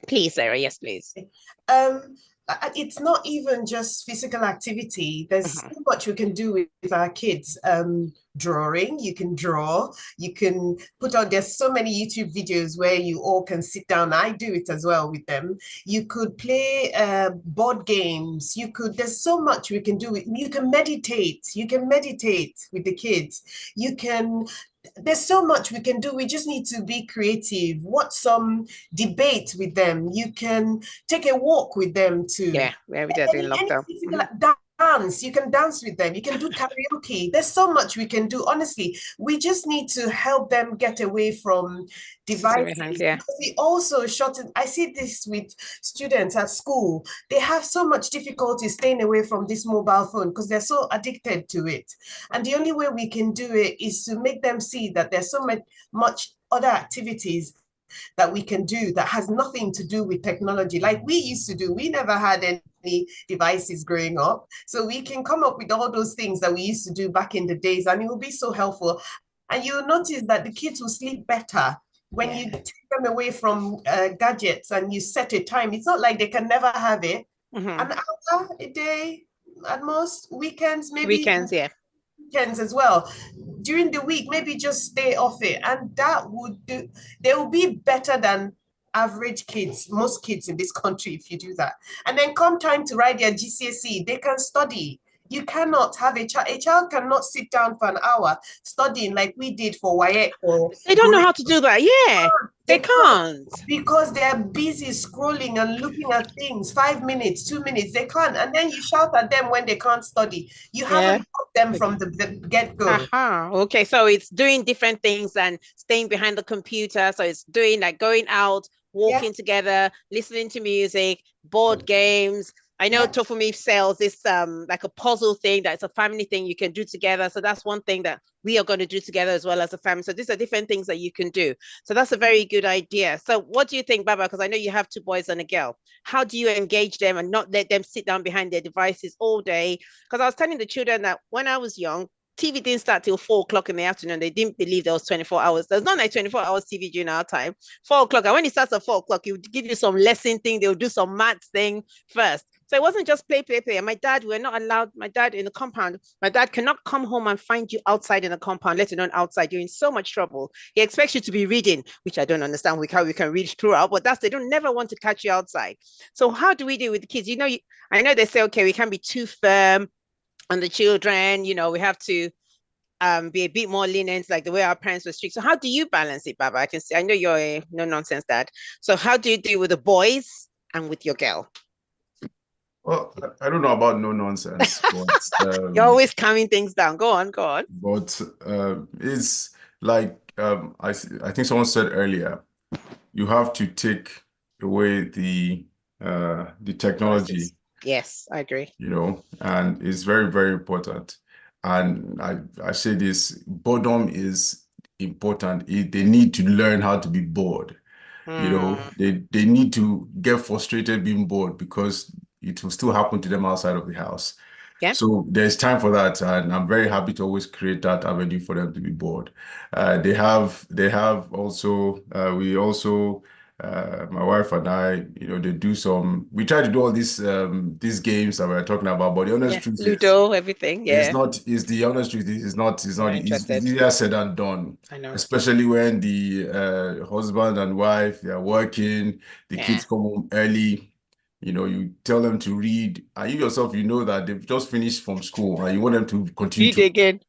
Please, Sarah. Yes, please. It's not even just physical activity. There's so much we can do with our kids. Drawing, you can draw, you can there's so many YouTube videos where you all can sit down. I do it as well with them. You could play board games. There's so much we can do. You can meditate with the kids. There's so much we can do. We just need to be creative. Watch some debate with them. You can take a walk with them too. Yeah, we did in lockdown. dance. You can dance with them. You can do karaoke. There's so much we can do. Honestly, we just need to help them get away from devices. Yeah. Because it also shorten. I see this with students at school. They have so much difficulty staying away from this mobile phone because they're so addicted to it. And the only way we can do it is to make them see that there's so much other activities that we can do that has nothing to do with technology like we used to do. We never had any devices growing up. So we can come up with all those things that we used to do back in the days, and it will be so helpful. And you'll notice that the kids will sleep better when you take them away from gadgets and you set a time. It's not like they can never have it. An hour a day at most, weekends, maybe. Weekends, yeah. Weekends as well. During the week, maybe just stay off it. And that would do, they will be better than average kids, most kids in this country, if you do that. And then come time to write their GCSE, they can study. You cannot have a child cannot sit down for an hour studying like we did for WAEC. They don't know how to do that. Yeah, they can't. Because they're busy scrolling and looking at things, 5 minutes, 2 minutes, they can't. And then you shout at them when they can't study. You haven't taught them from the get-go. Okay, so it's doing different things and staying behind the computer. So it's doing like going out, walking together, listening to music, board games. I know Tofumi sells this like a puzzle thing that's a family thing you can do together. So that's one thing that we are going to do together as well as a family. So these are different things that you can do. So that's a very good idea. So what do you think, Baba? Because I know you have 2 boys and a girl. How do you engage them and not let them sit down behind their devices all day? Because I was telling the children that when I was young, TV didn't start till 4 o'clock in the afternoon. They didn't believe there was 24 hours. There's not like 24 hours TV during our time. 4 o'clock. And when it starts at 4 o'clock, it would give you some lesson thing. They'll do some maths thing first. So it wasn't just play. And my dad, we're not allowed, my dad in the compound, my dad cannot come home and find you outside in the compound, let alone outside. You're in so much trouble. He expects you to be reading, which I don't understand how we can read throughout, but they don't never want to catch you outside. So how do we deal with the kids? You know, I know they say, okay, we can't be too firm on the children. You know, we have to be a bit more lenient, like the way our parents were strict. So how do you balance it, Baba? I know you're a no-nonsense dad. So how do you deal with the boys and with your girl? Well, I don't know about no nonsense, but you're always calming things down. Go on. But it's like I think someone said earlier, you have to take away the technology. Yes, I agree. You know, and it's very, very important. And I say this, boredom is important. They need to learn how to be bored. You know, they need to get frustrated being bored because it will still happen to them outside of the house. Yeah. So there's time for that, and I'm very happy to always create that avenue for them to be bored. They have also we also my wife and I, you know, we try to do all these games that we're talking about, but the honest truth Ludo, everything, the honest truth is it's easier said than done. I know. Especially when the husband and wife, they're working, the kids come home early, you know, you tell them to read, and you yourself, you know that they've just finished from school and you want them to continue read again.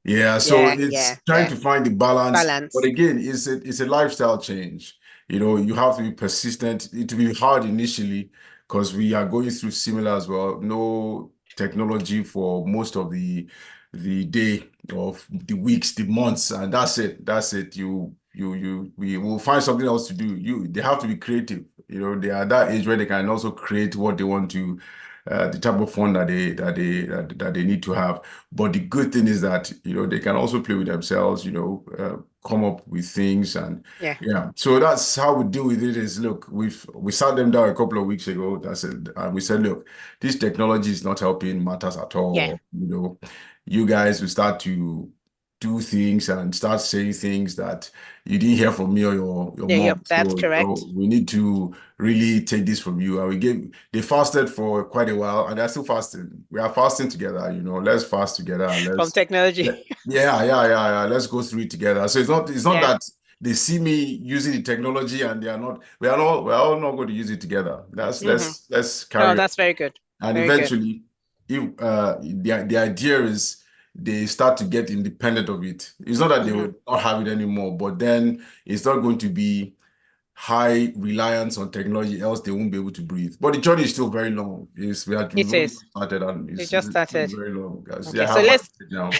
Yeah, so it's trying to find the balance. But again, it's a lifestyle change. You know, you have to be persistent. It will be hard initially because we are going through similar as well. No technology for most of the day, of the weeks, the months, and that's it. We will find something else to do. They have to be creative. You know, they are at that age where they can also create what they want to. The type of fun that they need to have. But the good thing is that, you know, they can also play with themselves, you know, come up with things, and so that's how we deal with it. Is, look, we sat them down a couple of weeks ago. And we said, look, this technology is not helping matters at all. You know, you guys will start to do things and start saying things that you didn't hear from me or your mom. That's correct. So we need to really take this from you. And they fasted for quite a while, and they're still fasting. We are fasting together, you know. Let's fast together. And from technology. Yeah. Let's go through it together. So it's not that they see me using the technology and we're all not going to use it together. Let's carry on. That's very good. And eventually, if the idea is they start to get independent of it. It's not that they will not have it anymore, but then it's not going to be high reliance on technology, else they won't be able to breathe. But the journey is still very long. We've only started, and it just started. very long, guys. Okay, so let's now.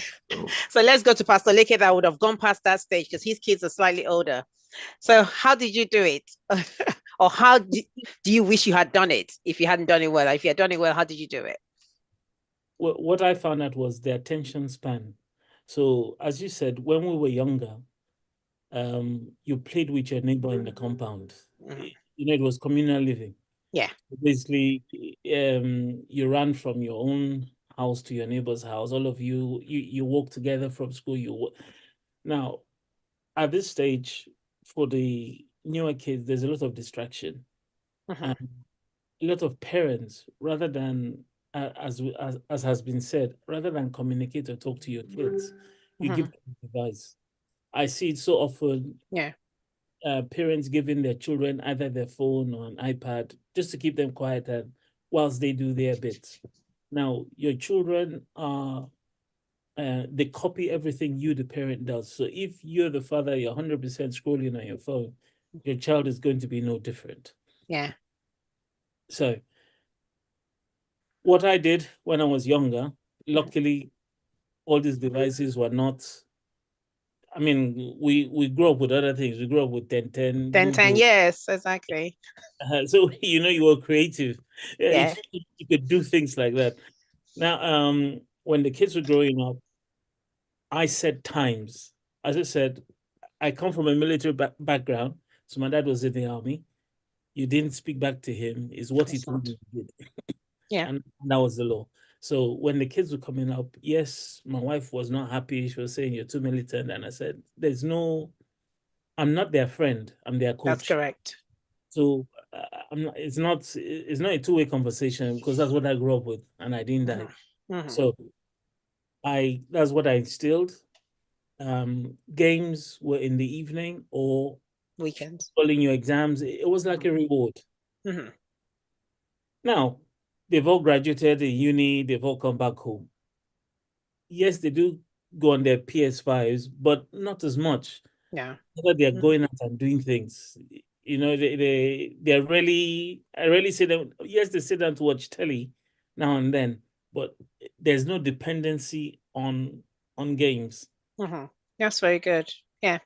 So let's go to Pastor Leke that would have gone past that stage because his kids are slightly older. So how did you do it? Or how do you wish you had done it if you hadn't done it well? If you had done it well, how did you do it? Well, what I found out was the attention span. So as you said, when we were younger, you played with your neighbor in the compound. You know, it was communal living. Yeah. Basically, you ran from your own house to your neighbor's house. All of you walk together from school. Now, at this stage, for the newer kids, there's a lot of distraction. And a lot of parents, rather than, as has been said, rather than communicate or talk to your kids, you give them a device. I see it so often. Yeah. Parents giving their children either their phone or an iPad just to keep them quiet and whilst they do their bit. Now, your children are, they copy everything you, the parent, does. So if you're the father, you're 100% scrolling on your phone, your child is going to be no different. Yeah. So what I did when I was younger, luckily, all these devices were not, I mean, we grew up with other things. We grew up with 10, yes, exactly. So, you know, you were creative. Yeah. You could do things like that. Now, when the kids were growing up, I set times. As I said, I come from a military background. So my dad was in the army. You didn't speak back to him, is what he told you to do. Yeah. And that was the law. So when the kids were coming up, yes, my wife was not happy. She was saying, you're too militant. And I said, I'm not their friend. I'm their coach. That's correct. So it's not a two-way conversation because that's what I grew up with and I didn't die. So that's what I instilled. Games were in the evening or weekends. Following your exams. It was like a reward. Now, they've all graduated in uni, they've all come back home. Yes, they do go on their PS5s, but not as much. Yeah. They're going out and doing things. You know, they're really, I really see them, yes, they sit down to watch telly now and then, but there's no dependency on games. That's very good. Yeah.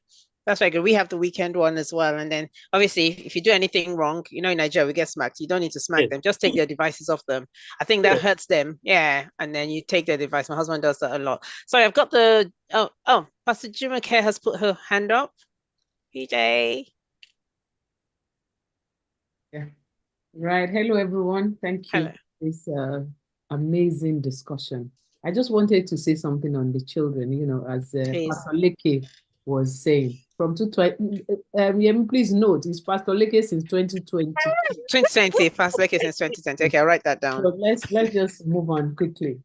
That's very good. We have the weekend one as well. And then obviously if you do anything wrong, you know, in Nigeria we get smacked. You don't need to smack them. Just take their devices off them. I think that hurts them. Yeah. And then you take their device. My husband does that a lot. Sorry, I've got the Pastor Jumoke has put her hand up. PJ. Yeah. Right. Hello everyone. Thank you. Hello. This amazing discussion. I just wanted to say something on the children, you know, as Pastor Leke was saying. From 2020, please note, it's Pastor Leke since 2020. 2020, Pastor Leke since 2020. Okay, I'll write that down. So let's just move on quickly.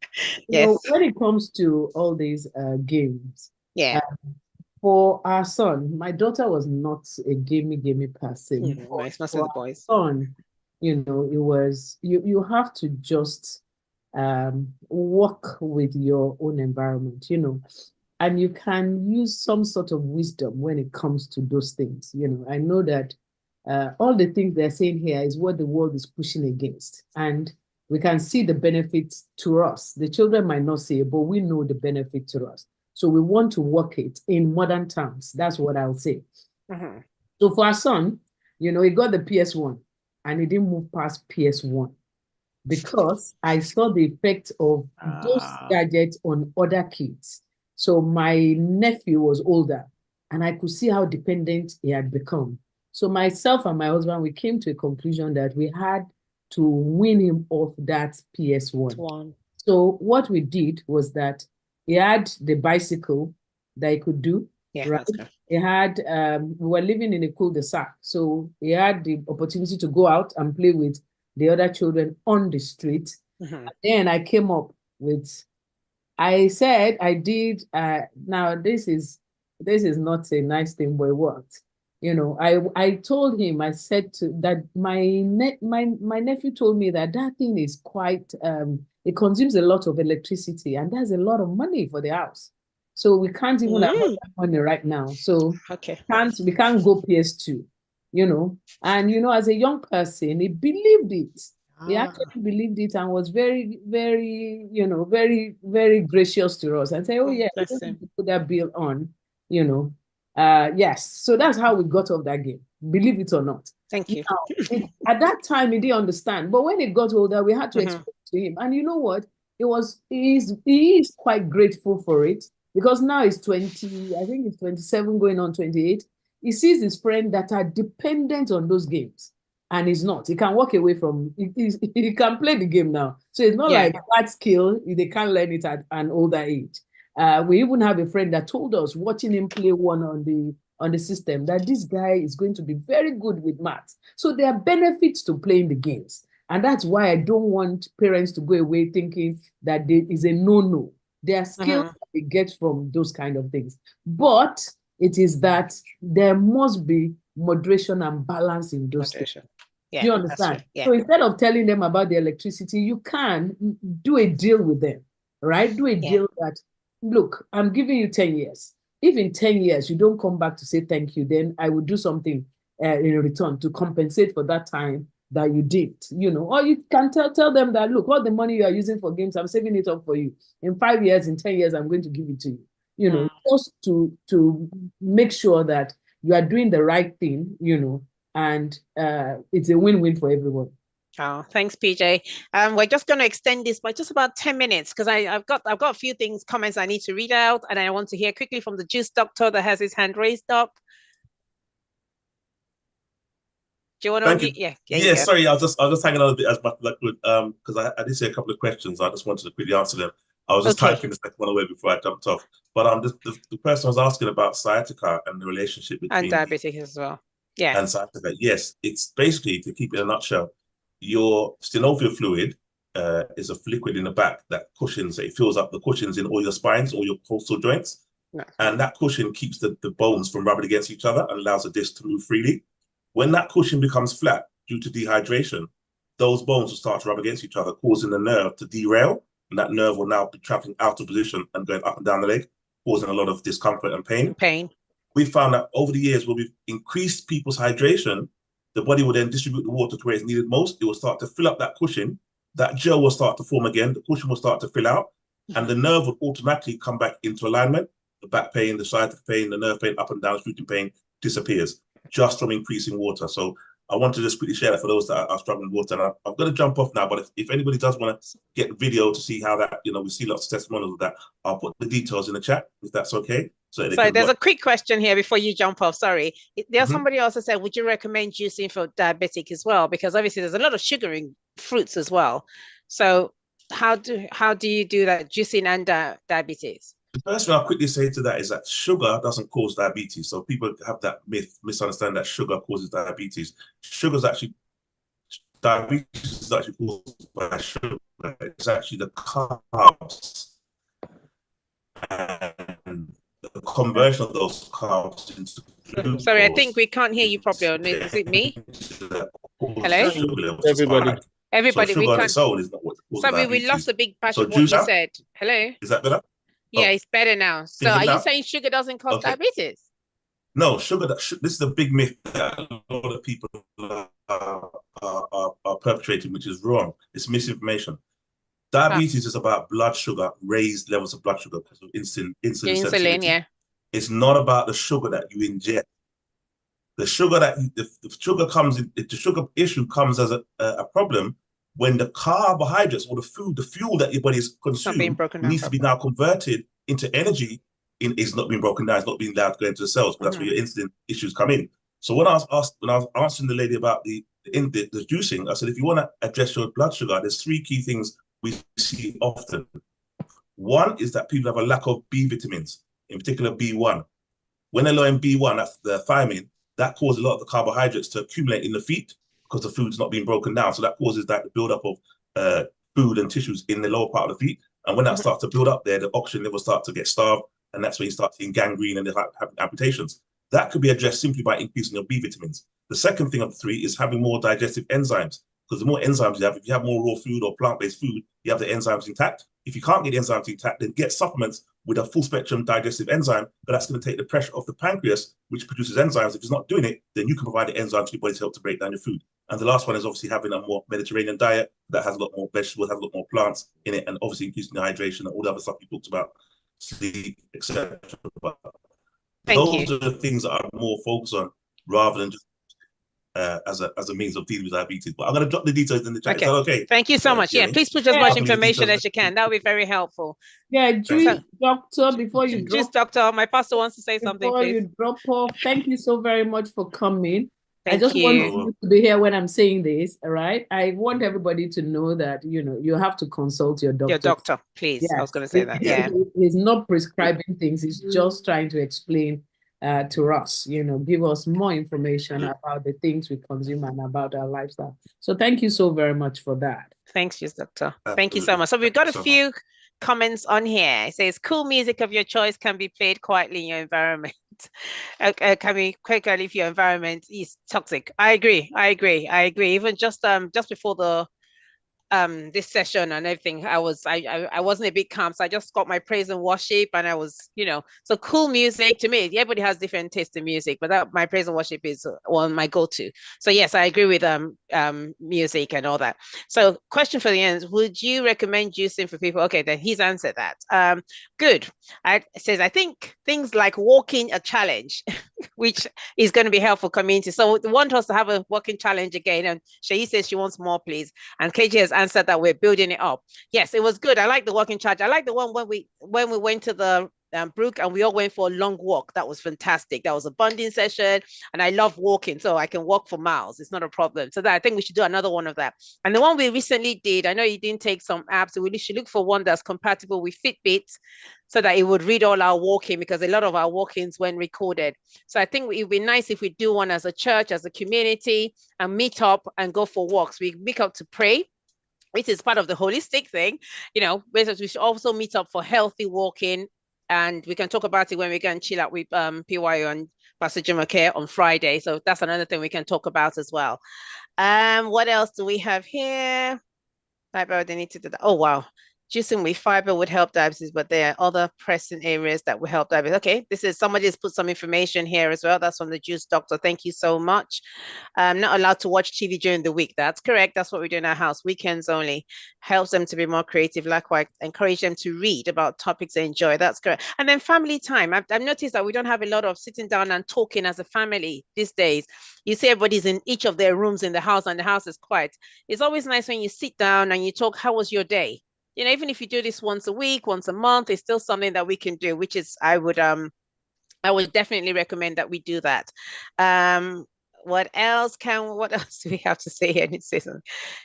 Yes. So when it comes to all these games, for our son, my daughter was not a gamey person. Nice, mostly the boys. Son, you know, it was you have to just work with your own environment, you know. And you can use some sort of wisdom when it comes to those things. You know, I know that all the things they're saying here is what the world is pushing against. And we can see the benefits to us. The children might not see it, but we know the benefit to us. So we want to work it in modern terms. That's what I'll say. So for our son, you know, he got the PS1 and he didn't move past PS1 because I saw the effect of those gadgets on other kids. So my nephew was older and I could see how dependent he had become. So myself and my husband, we came to a conclusion that we had to wean him off that PS1. So what we did was that he had the bicycle that he could do. Yeah, right? He had, we were living in a cul-de-sac. So he had the opportunity to go out and play with the other children on the street. Then I came up with, I said I did, now this is not a nice thing, but it worked. You know, I told him, I said that my nephew told me that thing is quite, it consumes a lot of electricity and that's a lot of money for the house. So we can't even afford that money right now. So we can't go PS2. you know. And, you know, as a young person, he believed it. He actually believed it and was very, very, you know, very, very gracious to us and say, oh, yeah, we're going to put that bill on, you know. Yes. So that's how we got off that game, believe it or not. Thank you. Now, at that time, he didn't understand. But when he got older, we had to explain to him. And you know what? He is quite grateful for it, because now he's 20, I think he's 27 going on 28. He sees his friends that are dependent on those games, and he's not. He can walk away from, he can play the game now. So it's not like that skill, they can't learn it at an older age. We even have a friend that told us, watching him play one on the system, that this guy is going to be very good with maths. So there are benefits to playing the games. And that's why I don't want parents to go away thinking that there is a no-no. There are skills that they get from those kind of things. But it is that there must be moderation and balance in those things. Yeah, do you understand? Yeah. So instead of telling them about the electricity, you can do a deal with them, right? Do a deal that, look, I'm giving you 10 years. If in 10 years you don't come back to say thank you, then I will do something in return to compensate for that time that you did, you know. Or you can tell them that, look, all the money you are using for games, I'm saving it up for you. In 5 years, in 10 years, I'm going to give it to you. You know, just to make sure that you are doing the right thing, you know, and it's a win-win for everyone. Oh, thanks, PJ. We're just going to extend this by just about 10 minutes because I've got a few comments I need to read out, and I want to hear quickly from the juice doctor that has his hand raised up. Do you want to? Thank you. Yeah. Sorry, I was just hanging on a bit as much as I could because I did see a couple of questions. I just wanted to quickly answer them. I was just typing the second one away before I jumped off. But the person was asking about sciatica and the relationship between and diabetes as well. Yeah. And sciatica. Yes, it's basically, to keep it in a nutshell, your synovial fluid is a liquid in the back that cushions. It fills up the cushions in all your spines, all your coastal joints, and that cushion keeps the bones from rubbing against each other and allows the disc to move freely. When that cushion becomes flat due to dehydration, those bones will start to rub against each other, causing the nerve to derail, and that nerve will now be traveling out of position and going up and down the leg, causing a lot of discomfort and pain. We found that over the years, where we've increased people's hydration, the body will then distribute the water to where it's needed most. It will start to fill up that cushion. That gel will start to form again. The cushion will start to fill out, and the nerve will automatically come back into alignment. The back pain, the sciatic pain, the nerve pain, up and down, shooting pain disappears just from increasing water. So I want to just quickly share that for those that are struggling with water. And I'm going to jump off now, but if anybody does want to get video to see how that, you know, we see lots of testimonials of that, I'll put the details in the chat, if that's okay. So there's a quick question here before you jump off. Sorry. There's somebody also said, would you recommend juicing for diabetic as well? Because obviously there's a lot of sugar in fruits as well. So how do you do that, juicing and diabetes? The first thing I'll quickly say to that is that sugar doesn't cause diabetes. So people have that misunderstand that sugar causes diabetes. Diabetes is actually caused by sugar. It's actually the carbs and the conversion of those carbs into glucose. Sorry, I think we can't hear you properly. Is it me? Hello? Everybody, so sugar on its own is not what causes diabetes. We lost a big part of what you said. Hello? Is that better? Yeah, it's better now. So are you saying sugar doesn't cause diabetes? No, sugar. This is a big myth that a lot of people are perpetrating, which is wrong. It's misinformation. Diabetes is about blood sugar, raised levels of blood sugar because of insulin sensitivity. Yeah. It's not about the sugar that you inject. The sugar the sugar issue comes as a problem when the carbohydrates or the fuel that your body is consuming needs to be now converted into energy. It's not being broken down. It's not being allowed to go into the cells. But that's where your insulin issues come in. So when I was answering the lady about the juicing, I said, if you want to address your blood sugar, there's 3 key things we see often. One is that people have a lack of B vitamins, in particular B1. When they're low in B1, that's the thiamine, that causes a lot of the carbohydrates to accumulate in the feet because the food's not being broken down. So that causes that buildup of food and tissues in the lower part of the feet. And when that starts to build up there, the oxygen levels start to get starved. And that's when you start seeing gangrene and having amputations. That could be addressed simply by increasing your B vitamins. The second thing of the 3 is having more digestive enzymes. Because the more enzymes you have, if you have more raw food or plant-based food, you have the enzymes intact. If you can't get the enzymes intact, then get supplements with a full spectrum digestive enzyme, but that's going to take the pressure off the pancreas, which produces enzymes. If it's not doing it, then you can provide the enzymes to your body to help to break down your food. And the last one is obviously having a more Mediterranean diet that has a lot more vegetables, has a lot more plants in it, and obviously increasing the hydration and all the other stuff you talked about, sleep, etc. But those are the things that I'm more focused on rather than just as a means of dealing with diabetes. But I'm going to drop the details in the chat. Okay. Is that okay? Thank you so much. Yeah, please put as much information as you can. That would be very helpful. Yeah, Juice Doctor, before you drop. Juice Doctor, my pastor wants to say something, before please. you drop off, thank you so very much for coming. Thank I just you. want you to be here when I'm saying this, all right? I want everybody to know that, you know, you have to consult your doctor. Your doctor, please. Yes. I was going to say that, yeah. He's not prescribing things. He's just trying to explain to us, you know, give us more information about the things we consume and about our lifestyle. So thank you so very much for that. Thanks, Doctor. Thank you so much. So we've got a few comments on here. It says, cool music of your choice can be played quietly in your environment. Can be quietly if your environment is toxic. I agree. Even just before the this session and everything, I wasn't a bit calm, so I just got my praise and worship, and I was, you know, so cool music to me, everybody has different taste in music, but that my praise and worship is one my go-to. So yes, I agree with music and all that. So question for the end, would you recommend juicing for people? Okay, then he's answered that. Good. It says, I think things like walking a challenge which is going to be helpful community. So they want us to have a walking challenge again, and Shayi says she wants more, please, and KJ has answered that we're building it up. Yes, it was good. I like the walking challenge. I like the one when we went to the brook and we all went for a long walk. That was fantastic. That was a bonding session, and I love walking, so I can walk for miles. It's not a problem. So that I think we should do another one of that. And the one we recently did, I know you didn't take some apps, so we should look for one that's compatible with Fitbit, so that it would read all our walking, because a lot of our walkings weren't recorded. So I think it would be nice if we do one as a church, as a community, and meet up and go for walks. We meet up to pray, which is part of the holistic thing, you know. We should also meet up for healthy walking, and we can talk about it when we can chill out with PYO and Pastor Jumoke on Friday. So that's another thing we can talk about as well. What else do we have here? They need to do that. Oh, wow. Juicing with fiber would help diabetes, but there are other pressing areas that will help diabetes. Okay, this is somebody has put some information here as well. That's from the Juice Doctor. Thank you so much. I'm not allowed to watch TV during the week. That's correct. That's what we do in our house. Weekends only. Helps them to be more creative. Likewise, encourage them to read about topics they enjoy. That's correct. And then family time. I've noticed that we don't have a lot of sitting down and talking as a family these days. You see everybody's in each of their rooms in the house, and the house is quiet. It's always nice when you sit down and you talk, how was your day? You know, even if you do this once a week, once a month, it's still something that we can do, which is, I would definitely recommend that we do that. What else do we have to say here?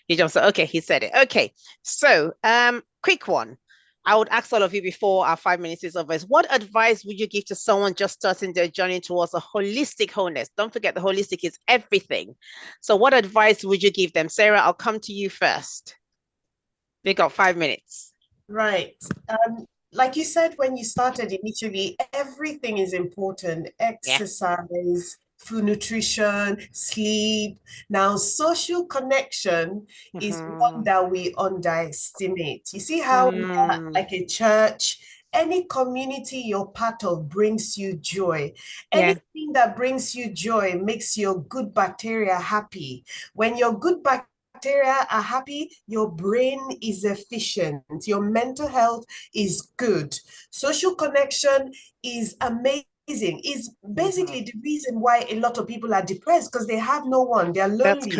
He jumps. Okay, he said it. Okay, so quick one. I would ask all of you before our 5 minutes is over. What advice would you give to someone just starting their journey towards a holistic wholeness? Don't forget, the holistic is everything. So what advice would you give them? Sarah, I'll come to you first. We got 5 minutes. Right. Like you said, when you started initially, everything is important. Exercise, food, nutrition, sleep. Now, social connection is one that we underestimate. You see how we are like a church, any community you're part of brings you joy. Anything that brings you joy makes your good bacteria happy. When your good bacteria are happy, your brain is efficient, your mental health is good. Social connection is amazing. Is basically the reason why a lot of people are depressed, because they have no one. They're lonely.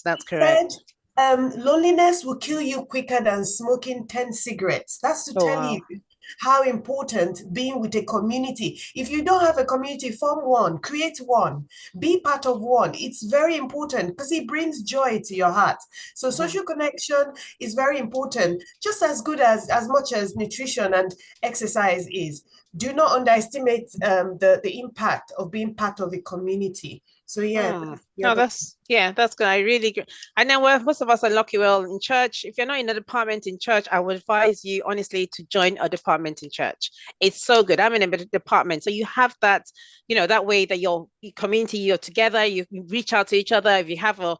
That's correct. Loneliness will kill you quicker than smoking 10 cigarettes. That's to tell you how important being with a community. If you don't have a community, form one, create one, be part of one. It's very important because it brings joy to your heart. So social connection is very important, just as good as much as nutrition and exercise is. Do not underestimate the impact of being part of a community. So that's good. I really agree. And then most of us are lucky. Well, in church, if you're not in a department in church, I would advise you honestly to join a department in church. It's so good. I'm in a department, so you have that, you know, that way that your community, you're together, you reach out to each other. If you have a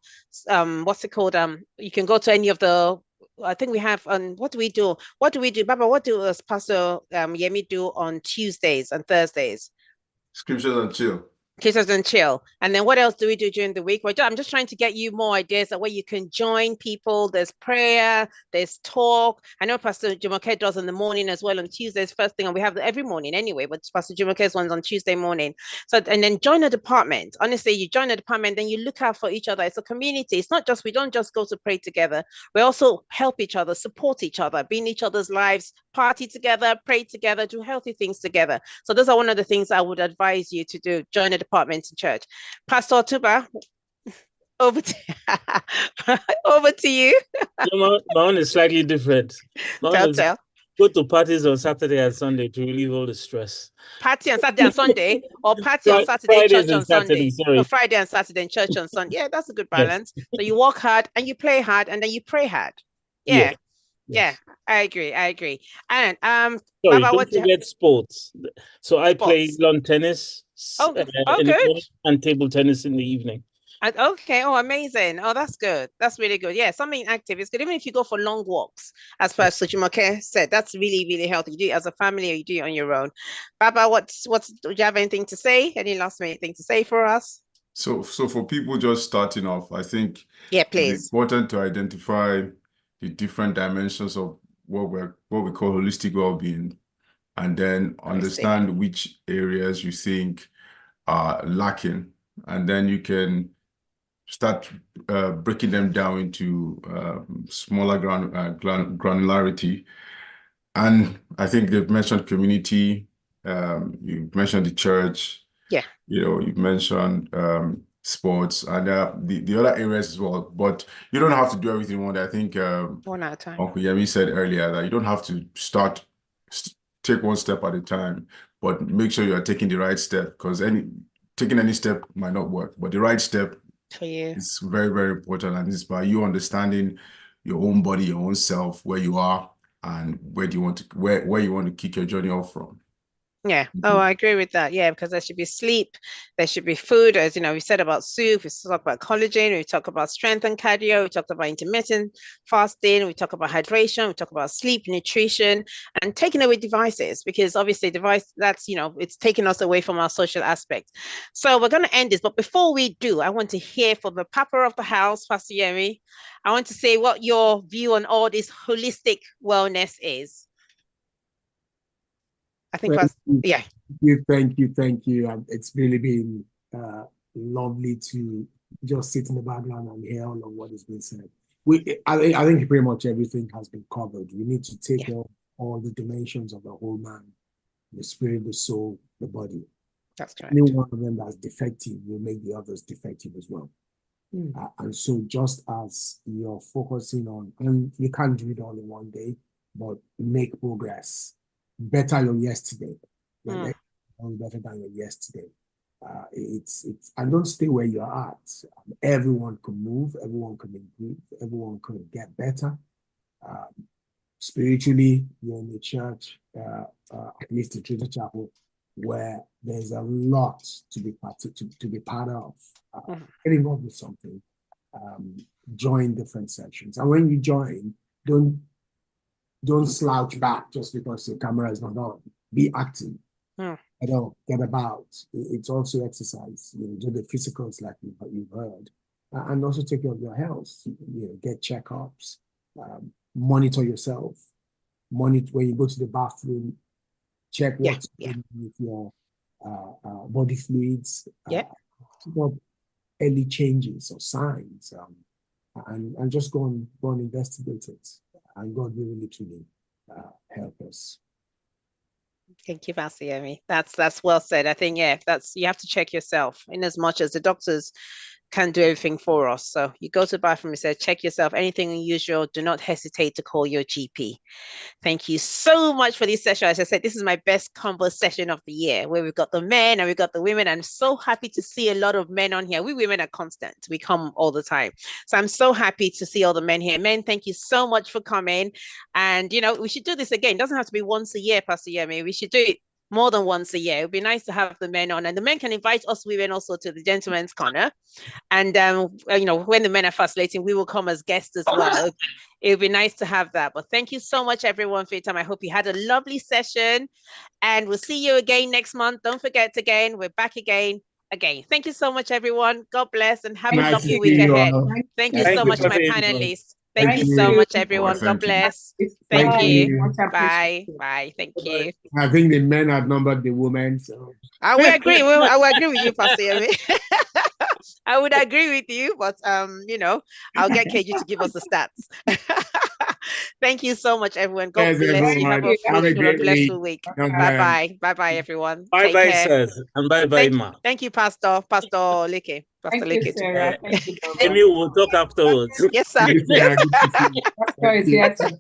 what's it called, you can go to any of the I think we have on, what do we do? Baba, what does Pastor Yemi do on Tuesdays and Thursdays? Scriptures and chill. Kisses and chill. And then what else do we do during the week? Well, I'm just trying to get you more ideas of where you can join people. There's prayer, there's talk. I know Pastor Jumoke does in the morning as well on Tuesdays first thing, and we have every morning anyway, but Pastor Jumoke's one's on Tuesday morning. So, and then join a department. Honestly, you join a department, then you look out for each other. It's a community. It's not just, we don't just go to pray together. We also help each other, support each other, be in each other's lives, party together, pray together, do healthy things together. So those are one of the things I would advise you to do. Join a department in church. Pastor Tuba, over to you. My own is slightly different. Tell. Go to parties on Saturday and Sunday to relieve all the stress. Party on Saturday and Sunday, or party on Saturday, Fridays church on Sunday. Sorry. Or Friday and Saturday and church on Sunday. Yeah, that's a good balance. Yes. So you work hard and you play hard and then you pray hard. Yeah. Yes. Yeah, I agree. And sorry, don't forget sports. So I play lawn tennis. Good. And table tennis in the evening. Okay. Oh, amazing. Oh, that's good. That's really good. Yeah, something active is good. Even if you go for long walks, as Pastor Jumoke said, that's really, really healthy. You do it as a family or you do it on your own. Baba, do you have anything to say? Any last minute thing to say for us? So for people just starting off, I think please. It's important to identify the different dimensions of what we call holistic well-being, and then understand which areas you think are lacking, and then you can start breaking them down into smaller granularity. And I think they've mentioned community, you've mentioned the church, you've mentioned sports, and the other areas as well. But you don't have to do everything one day. I think one at a time. Uncle Yemi said earlier that you don't have to take one step at a time, but make sure you are taking the right step, because taking any step might not work, but the right step for you is very, very important. And it's by you understanding your own body, your own self, where you are, and where you want to kick your journey off from. Yeah. Oh, I agree with that. Yeah, because there should be sleep, there should be food. As you know, we said about soup, we talk about collagen, we talk about strength and cardio, we talked about intermittent fasting, we talk about hydration, we talk about sleep, nutrition, and taking away devices, because obviously that's, it's taking us away from our social aspect. So we're going to end this, but before we do, I want to hear from the papa of the house, Pastor Yemi. I want to say what your view on all this holistic wellness is. I think thank you. It's really been lovely to just sit in the background and hear all of what has been said. I think pretty much everything has been covered. We need to take all the dimensions of the whole man, the spirit, the soul, the body. That's correct. Any one of them that's defective will make the others defective as well. And so just as you're focusing on, and you can't do it all in one day, but make progress. Better your yesterday. Better than your yesterday. And don't stay where you're at. Everyone can move, everyone can improve, everyone can get better. Spiritually, you're in the church, at least the Trinity Chapel, where there's a lot to be part of. Get involved with something. Join different sections. And when you join, don't slouch back just because the camera is not on. Be active. Get about. It's also exercise. Do the physicals like you've heard, and also take care of your health. Get checkups. Monitor yourself. Monitor when you go to the bathroom. Check what's going on with your body fluids. Early changes or signs, and just go and investigate it. And God will literally help us. Thank you, Pastor Yemi. That's well said. I think, you have to check yourself, in as much as the doctors can do everything for us. So you go to the bathroom, you say, check yourself. Anything unusual, do not hesitate to call your GP. Thank you so much for this session. As I said, this is my best combo session of the year, where we've got the men and we've got the women. I'm so happy to see a lot of men on here. We women are constant. We come all the time. So I'm so happy to see all the men here. Men, thank you so much for coming. And, we should do this again. It doesn't have to be once a year, Pastor Yemi. We should do it more than once a year. It would be nice to have the men on, and the men can invite us women also to the gentleman's corner. And you know, when the men are fascinating, we will come as guests as well. It would be nice to have that. But thank you so much, everyone, for your time. I hope you had a lovely session, and we'll see you again next month. Don't forget again, we're back again. Thank you so much, everyone. God bless, and have a lovely week ahead. Thank you so much, my panelists. Thank you so much, everyone. God bless. Thank you. Bye. Bye. Thank you. I think the men outnumbered the women. So I will agree. I will agree with you, Pastor Yemi. I would agree with you, but you know, I'll get KG to give us the stats. Thank you so much, everyone. God bless you. Have a fruitful and blessful week. Bye-bye. Bye-bye, everyone. Bye-bye, sirs. And bye-bye, ma. Thank you, Pastor Leke. Pastor Leke. Sarah. Thank you. Amy will talk afterwards. Yes, sir. Pastor is here to